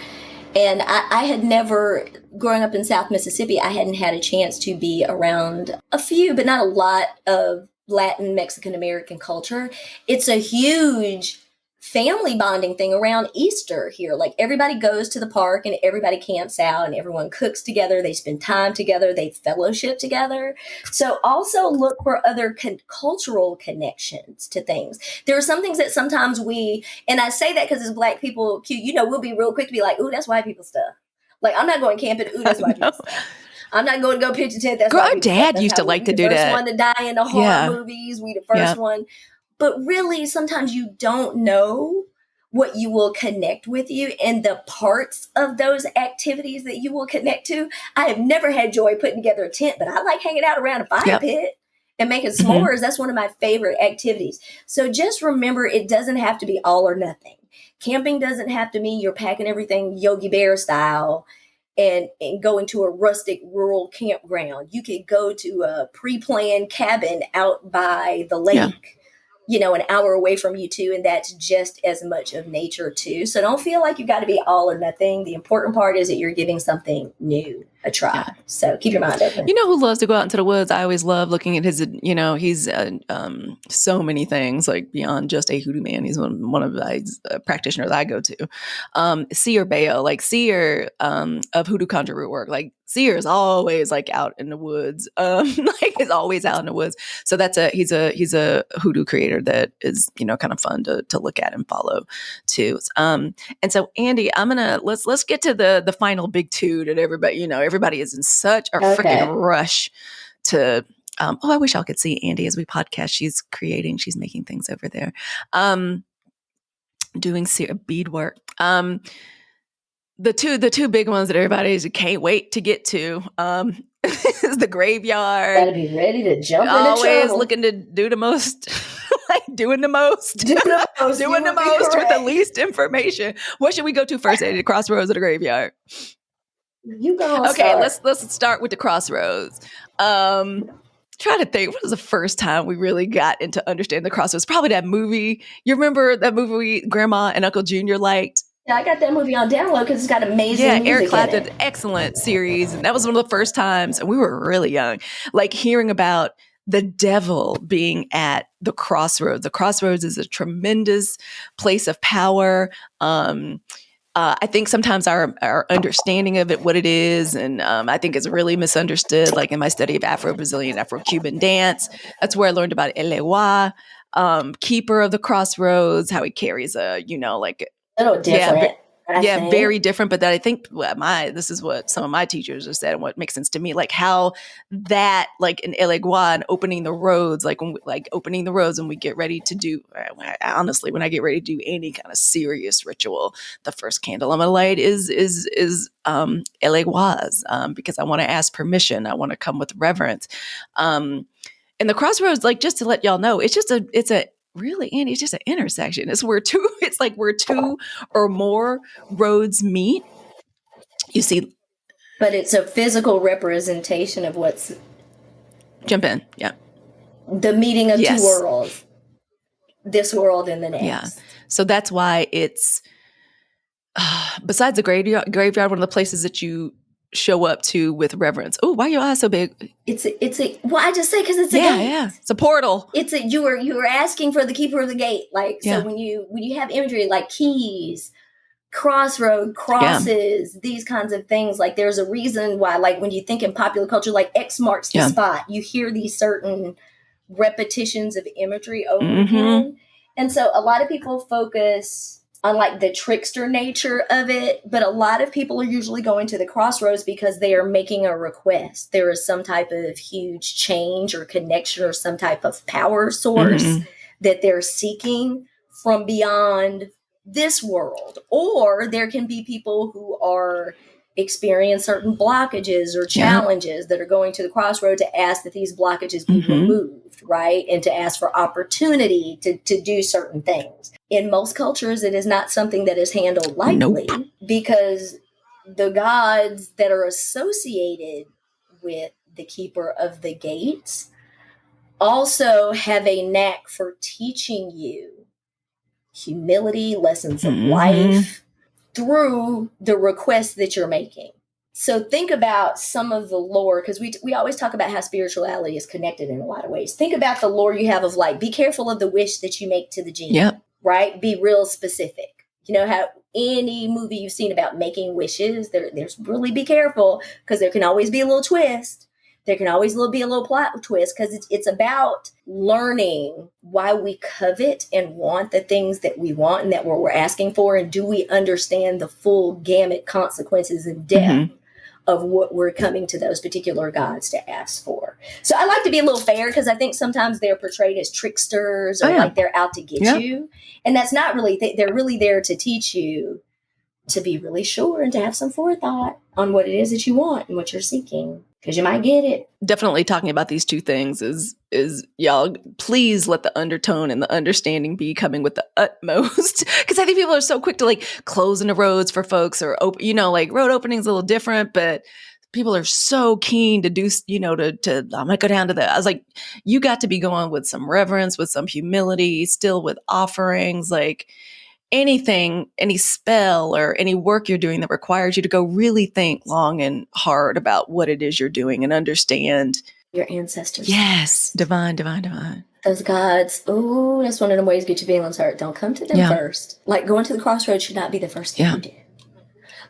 And I had never, growing up in South Mississippi, I hadn't had a chance to be around a few, but not a lot of Latin, Mexican American culture. It's a huge family bonding thing around Easter here. Like everybody goes to the park and everybody camps out and everyone cooks together. They spend time together. They fellowship together. So also look for other cultural connections to things. There are some things that sometimes and I say that because as Black people, we'll be real quick to be like, ooh, that's white people stuff. Like I'm not going camping. Ooh, that's white people stuff. I'm not going to go pitch a tent. That's our dad used to like to do that. First one to die in the horror movies. We the first one. But really, sometimes you don't know what you will connect with you and the parts of those activities that you will connect to. I have never had joy putting together a tent, but I like hanging out around a fire pit and making s'mores. That's one of my favorite activities. So just remember, it doesn't have to be all or nothing. Camping doesn't have to mean you're packing everything Yogi Bear style and going to a rustic rural campground. You could go to a pre-planned cabin out by the lake. An hour away from you too. And that's just as much of nature too. So don't feel like you've got to be all or nothing. The important part is that you're giving something new a try. So keep your mind open. Who loves to go out into the woods? I always love looking at his, he's so many things, like beyond just a hoodoo man. He's one of the practitioners I go to. Seer Bayo, like Seer of hoodoo conjure root work. Like Seer is always like out in the woods. Like is always out in the woods. So he's a hoodoo creator that is, kind of fun to look at and follow too. And so Andy, let's get to the final big two that everybody is in such a freaking rush to. I wish y'all could see Andy as we podcast. She's making things over there, doing beadwork. The two big ones that everybody can't wait to get to is the graveyard. Gotta be ready to jump in always looking to do the most. Like doing the most with the least information. What should we go to first, Andy? The Crossroads or the graveyard? You go. Okay, let's start with the Crossroads. Trying to think, what was the first time we really got into understanding the Crossroads? Probably that movie. You remember that movie Grandma and Uncle Junior liked? Yeah, I got that movie on download because it's got amazing music Eric in Clapton, it. excellent series. And that was one of the first times, and we were really young, like hearing about the devil being at the Crossroads. The Crossroads is a tremendous place of power. I think sometimes our understanding of it, what it is, and I think it's really misunderstood. Like in my study of Afro-Brazilian, Afro-Cuban dance, that's where I learned about Elewa, keeper of the Crossroads, how he carries a, like A little different. I think. very different. But that I think this is what some of my teachers have said, and what makes sense to me, like how that, like in Elegua and opening the roads, like opening the roads, and we get ready to do. Honestly, when I get ready to do any kind of serious ritual, the first candle I'm gonna light is Elegua's, because I want to ask permission. I want to come with reverence. And the Crossroads, like, just to let y'all know, it's really, Andy, it's just an intersection. It's where two or more roads meet. You see, but it's a physical representation of what's jump in, yeah, the meeting of two worlds, this world and the next. Yeah, so that's why it's besides the graveyard, one of the places that you show up to with reverence. Oh, why are your eyes so big? Well, I just say because it's a gate. Yeah, it's a portal. You were asking for the keeper of the gate, like so when you have imagery like keys, crossroad, crosses, these kinds of things, like there's a reason why, like when you think in popular culture, like X marks the spot, you hear these certain repetitions of imagery over again, and so a lot of people focus on like the trickster nature of it, but a lot of people are usually going to the Crossroads because they are making a request. There is some type of huge change or connection or some type of power source that they're seeking from beyond this world. Or there can be people who are experience certain blockages or challenges that are going to the Crossroad to ask that these blockages be removed, right? And to ask for opportunity to do certain things. In most cultures, it is not something that is handled lightly because the gods that are associated with the keeper of the gates also have a knack for teaching you humility, lessons of life, through the requests that you're making. So think about some of the lore, because we always talk about how spirituality is connected in a lot of ways. Think about the lore you have of like, be careful of the wish that you make to the genie, right? Be real specific. You know how any movie you've seen about making wishes, there's really be careful because there can always be a little twist. There can always be a little plot twist because it's about learning why we covet and want the things that we want and that we're asking for. And do we understand the full gamut consequences and depth of what we're coming to those particular gods to ask for? So I like to be a little fair because I think sometimes they're portrayed as tricksters or like they're out to get you. And that's not really, they're really there to teach you to be really sure and to have some forethought on what it is that you want and what you're seeking. Because you might get it. Definitely talking about these two things is y'all, please let the undertone and the understanding be coming with the utmost. Because I think people are so quick to like closing the roads for folks or, like road opening's a little different, but people are so keen to do, to I'm going to go down to I was like, you got to be going with some reverence, with some humility, still with offerings, like anything, any spell or any work you're doing that requires you to go really think long and hard about what it is you're doing and understand your ancestors. Yes. Divine. Those gods. Oh, that's one of the ways to get your feelings hurt. Don't come to them first. Like going to the Crossroads should not be the first thing you do.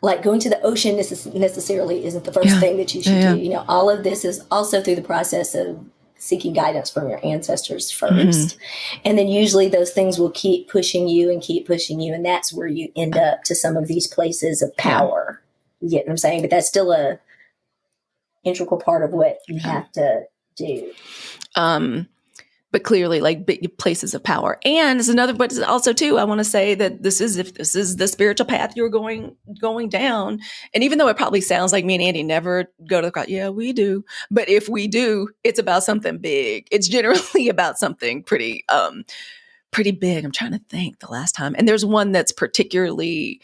Like going to the ocean necessarily isn't the first thing that you should do. All of this is also through the process of seeking guidance from your ancestors first. And then usually those things will keep pushing you. And that's where you end up to some of these places of power. You get what I'm saying? But that's still a integral part of what you have to do. But clearly like big places of power. And it's another, but also too, I want to say that if this is the spiritual path you're going down. And even though it probably sounds like me and Andy never go to the cross. Yeah, we do. But if we do, it's about something big. It's generally about something pretty big. I'm trying to think the last time. And there's one that's particularly,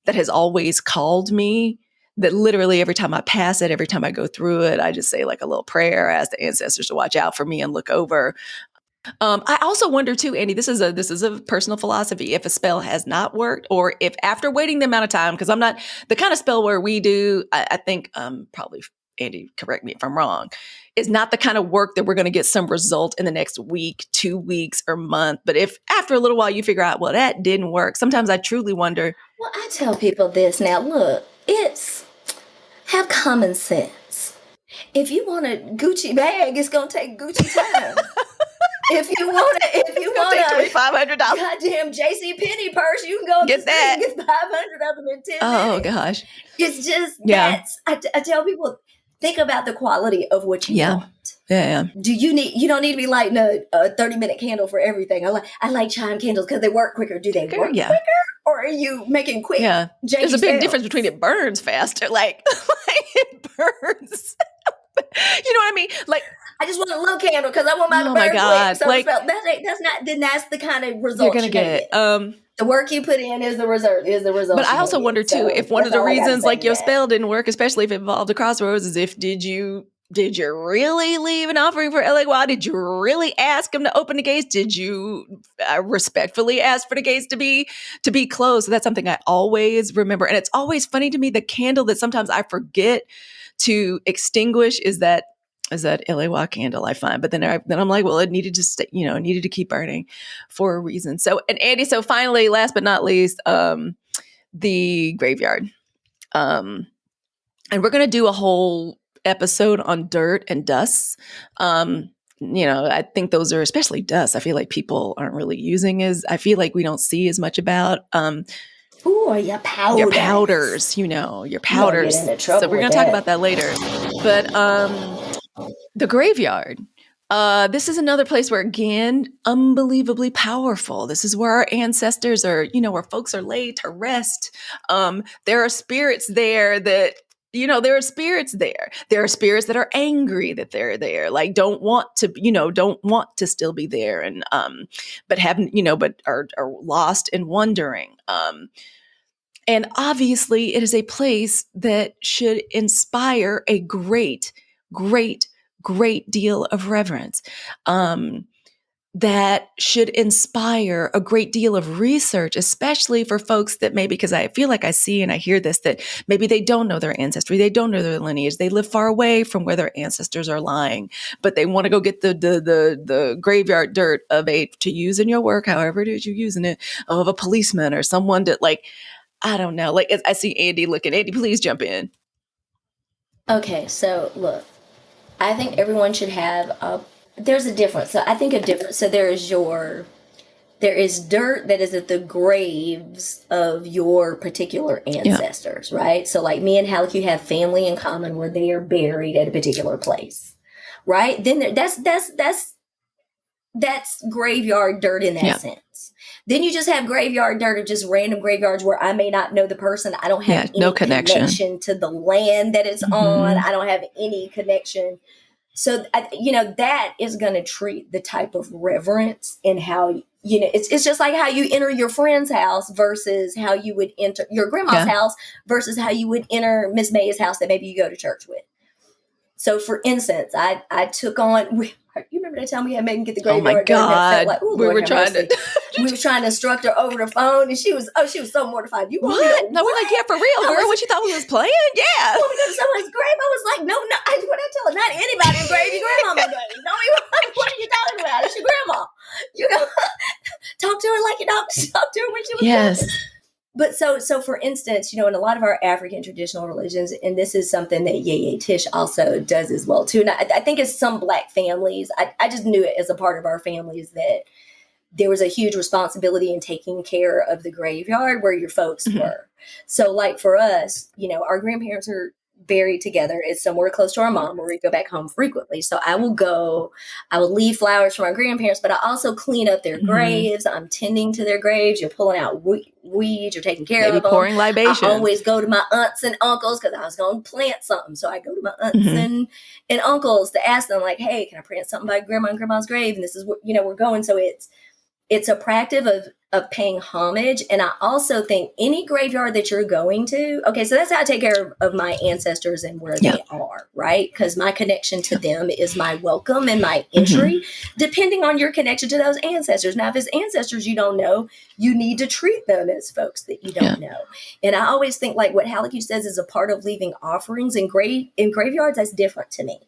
that has always called me, that literally every time I pass it, every time I go through it, I just say like a little prayer, ask the ancestors to watch out for me and look over. I also wonder too, Andy, this is a personal philosophy. If a spell has not worked, or if after waiting the amount of time, because I'm not the kind of spell where we do, I think probably Andy, correct me if I'm wrong, is not the kind of work that we're going to get some result in the next week, 2 weeks, or month. But if after a little while you figure out, well, that didn't work, sometimes I truly wonder. Well, I tell people this now. Look, have common sense. If you want a Gucci bag, it's gonna take Gucci time. If you want a $500 goddamn JC Penney purse, you can go get that. And get 500 of them in 10 Oh minutes. gosh, it's just I tell people, think about the quality of what you want. Yeah. You don't need to be lighting a 30-minute candle for everything. I like chime candles because they work quicker. Do they work quicker? Or are you making quick? Yeah. There's a big difference between it burns faster. Like it burns. You know what I mean? Like, I just want a little candle because I want mine to burn quick. So like, that's the kind of result you're gonna get. The work you put in is the result. But I also wonder too, if one of the reasons like your spell didn't work, especially if it involved a crossroads, is if did you really leave an offering for LAY? Did you really ask him to open the gates? Did you respectfully ask for the gates to be closed? So that's something I always remember. And it's always funny to me, the candle that sometimes I forget to extinguish is that LAY candle, I find. But then I'm like, well, it needed to stay, needed to keep burning for a reason. So, and Andy, so finally, last but not least, the graveyard. And we're going to do a whole episode on dirt and dust. I think those are, especially dust, I feel like people aren't really using I feel like we don't see as much about. Ooh, your powders. Your powders. So we're going to talk about that later. But the graveyard. This is another place where, again, unbelievably powerful. This is where our ancestors are, where folks are laid to rest. There are spirits there that, there are spirits there. There are spirits that are angry that they're there, like don't want to still be there, and but haven't, but are lost and wondering. And obviously, it is a place that should inspire a great, great, great deal of reverence. That should inspire a great deal of research, especially for folks that maybe, because I feel like I see and I hear this, that maybe they don't know their ancestry, they don't know their lineage, they live far away from where their ancestors are lying, but they want to go get the graveyard dirt to use in your work, however it is you're using it, of a policeman or someone that, like, I don't know. Like, I see Andy looking. Andy, please jump in. Okay, so look, I think everyone should have there's a difference. So I think a difference. So there is dirt that is at the graves of your particular ancestors, right? So like me and Halicue have family in common where they are buried at a particular place, right? Then that's graveyard dirt in that sense. Then you just have graveyard dirt of just random graveyards where I may not know the person. I don't have any connection to the land that it's on. I don't have any connection. So, that is going to treat the type of reverence in how, it's just like how you enter your friend's house versus how you would enter your grandma's house versus how you would enter Miss May's house that maybe you go to church with. So, for instance, I took on... You remember that time we had Megan get the graveyard? Oh my God! Like, we were trying to instruct her over the phone, and she was so mortified. You want what? No, we're like, yeah, for real, girl. What you thought we was playing? Yeah. You want me to go to someone's grave? I was like, no. I tell her, not anybody's grave. Your grandmama's grave. Don't even. What are you talking about? It's your grandma. Talk to her like you talk to her when she was young. But so for instance, in a lot of our African traditional religions, and this is something that Yeye Tish also does as well too. And I think it's some Black families. I just knew it as a part of our families that there was a huge responsibility in taking care of the graveyard where your folks were. So like for us, our grandparents are buried together. It's somewhere close to our mom where we go back home frequently. So I will leave flowers for my grandparents, but I also clean up their graves. I'm tending to their graves. You're pulling out weeds. You're taking care of them. Pouring libations. I always go to my aunts and uncles because I was going to plant something. So I go to my aunts and uncles to ask them like, hey, can I plant something by grandma and grandma's grave? And this is what, we're going. So it's a practice of paying homage. And I also think any graveyard that you're going to, okay, so that's how I take care of my ancestors and where they are, right? Because my connection to them is my welcome and my entry, depending on your connection to those ancestors. Now, if it's ancestors you don't know, you need to treat them as folks that you don't know. And I always think like what Halicue says is a part of leaving offerings in graveyards, that's different to me.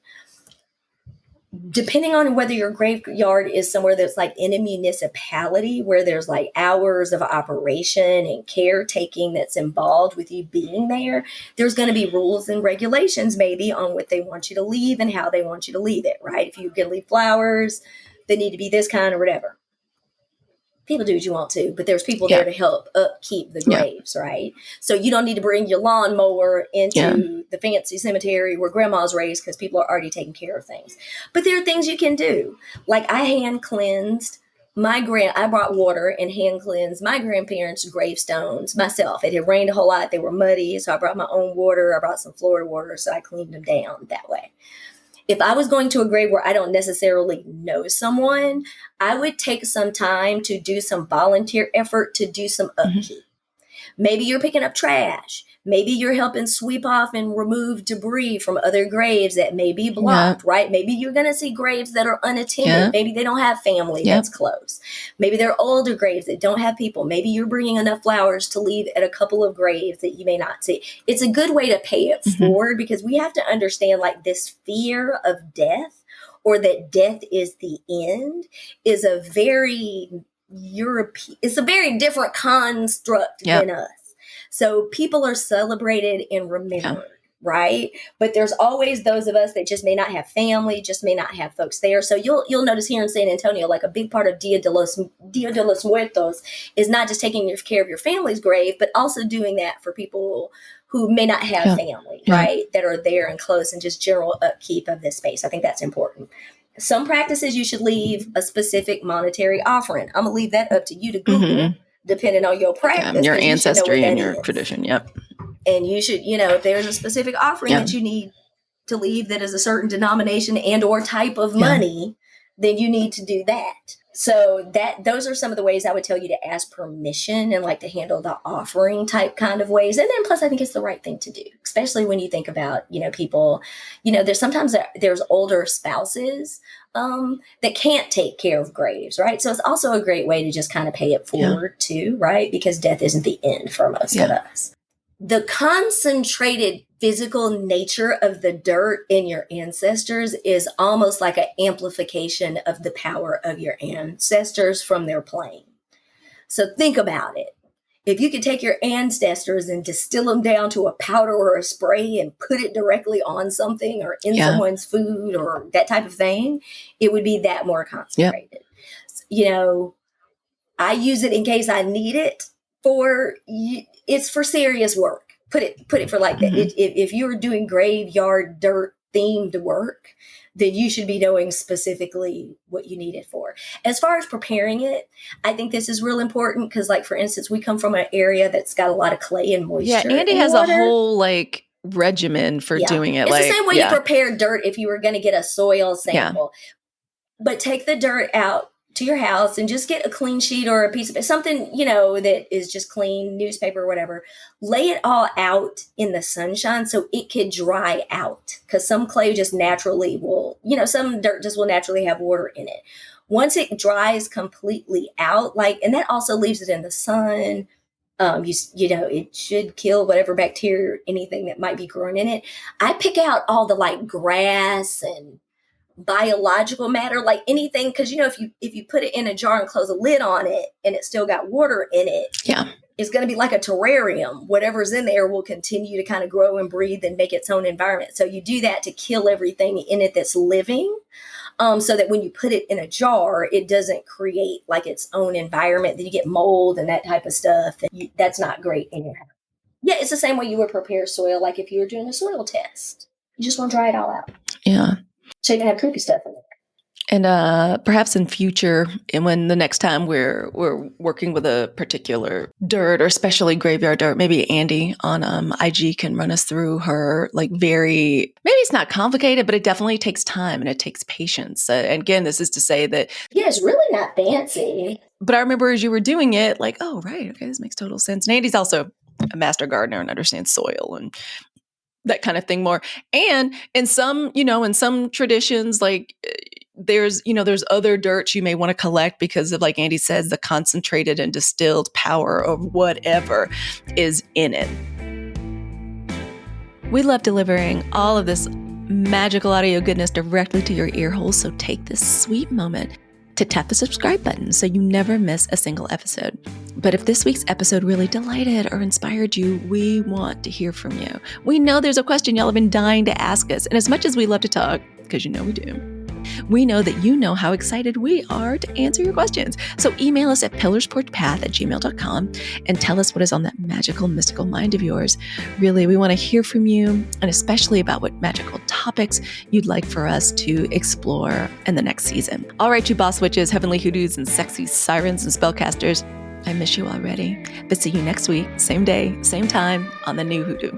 Depending on whether your graveyard is somewhere that's like in a municipality where there's like hours of operation and caretaking that's involved with you being there, there's going to be rules and regulations maybe on what they want you to leave and how they want you to leave it, right? If you're going to leave flowers, they need to be this kind or whatever. People do what you want to, but there's people there to help upkeep the graves, right? So you don't need to bring your lawnmower into the fancy cemetery where grandma's raised because people are already taking care of things. But there are things you can do. Like I hand cleansed I brought water and hand cleansed my grandparents' gravestones myself. It had rained a whole lot. They were muddy. So I brought my own water. I brought some Florida water. So I cleaned them down that way. If I was going to a grave where I don't necessarily know someone, I would take some time to do some volunteer effort to do some upkeep. Maybe you're picking up trash. Maybe you're helping sweep off and remove debris from other graves that may be blocked, right? Maybe you're going to see graves that are unattended. Maybe they don't have family that's close. Maybe they're older graves that don't have people. Maybe you're bringing enough flowers to leave at a couple of graves that you may not see. It's a good way to pay it forward because we have to understand like this fear of death or that death is the end is a very it's a very different construct than us. So people are celebrated and remembered, right? But there's always those of us that just may not have family, just may not have folks there. So you'll notice here in San Antonio, like a big part of Dia de los Muertos is not just taking care of your family's grave, but also doing that for people who may not have family, right? That are there and close and just general upkeep of this space. I think that's important. Some practices you should leave a specific monetary offering. I'm going to leave that up to you to Google, depending on your practice. Your ancestry and your tradition, And you should, if there's a specific offering that you need to leave that is a certain denomination and or type of money, then you need to do that. So those are some of the ways I would tell you to ask permission and like to handle the offering type kind of ways. And then plus I think it's the right thing to do, especially when you think about, people, there's older spouses that can't take care of graves, right? So it's also a great way to just kind of pay it forward too, right? Because death isn't the end for most of us. The concentrated physical nature of the dirt in your ancestors is almost like an amplification of the power of your ancestors from their plane. So think about it. If you could take your ancestors and distill them down to a powder or a spray and put it directly on something or in someone's food or that type of thing, it would be that more concentrated. I use it in case I need it it's for serious work. Put it for like that. If you're doing graveyard dirt themed work, then you should be knowing specifically what you need it for. As far as preparing it, I think this is real important because, like, for instance, we come from an area that's got a lot of clay and moisture. Yeah, Andy has a whole like regimen for doing it. It's the same way you prepare dirt if you were going to get a soil sample. But take the dirt out to your house and just get a clean sheet or a piece of something, that is just clean, newspaper or whatever. Lay it all out in the sunshine so it could dry out because some clay just naturally will, some dirt just will naturally have water in it. Once it dries completely out, and that also leaves it in the sun. It should kill whatever bacteria or anything that might be growing in it. I pick out all the grass and biological matter, like anything, because if you put it in a jar and close a lid on it and it's still got water in it, it's going to be like a terrarium. Whatever's in there will continue to kind of grow and breathe and make its own environment. So you do that to kill everything in it that's living, so that when you put it in a jar, it doesn't create like its own environment that you get mold and that type of stuff. That's not great in your house. Yeah, it's the same way you would prepare soil, like if you were doing a soil test. You just want to dry it all out. Yeah. So you don't have creepy stuff in there. And perhaps in future, and when the next time we're working with a particular dirt, or especially graveyard dirt, maybe ANDI on IG can run us through her maybe it's not complicated, but it definitely takes time and it takes patience. And again, this is to say that it's really not fancy. But I remember as you were doing it, oh, right, okay, this makes total sense. And ANDI's also a master gardener and understands soil and that kind of thing more. And in some traditions, there's other dirt you may want to collect because of, like ANDI says, the concentrated and distilled power of whatever is in it. We love delivering all of this magical audio goodness directly to your ear holes, so take this sweet moment to tap the subscribe button so you never miss a single episode. But if this week's episode really delighted or inspired you, we want to hear from you. We know there's a question y'all have been dying to ask us, and as much as we love to talk, because we do, we know that you know how excited we are to answer your questions. So email us at pillarsporchpath@gmail.com and tell us what is on that magical, mystical mind of yours. Really, we want to hear from you, and especially about what magical topics you'd like for us to explore in the next season. All right, you boss witches, heavenly hoodoos, and sexy sirens and spellcasters, I miss you already. But see you next week, same day, same time on the new Hoodoo.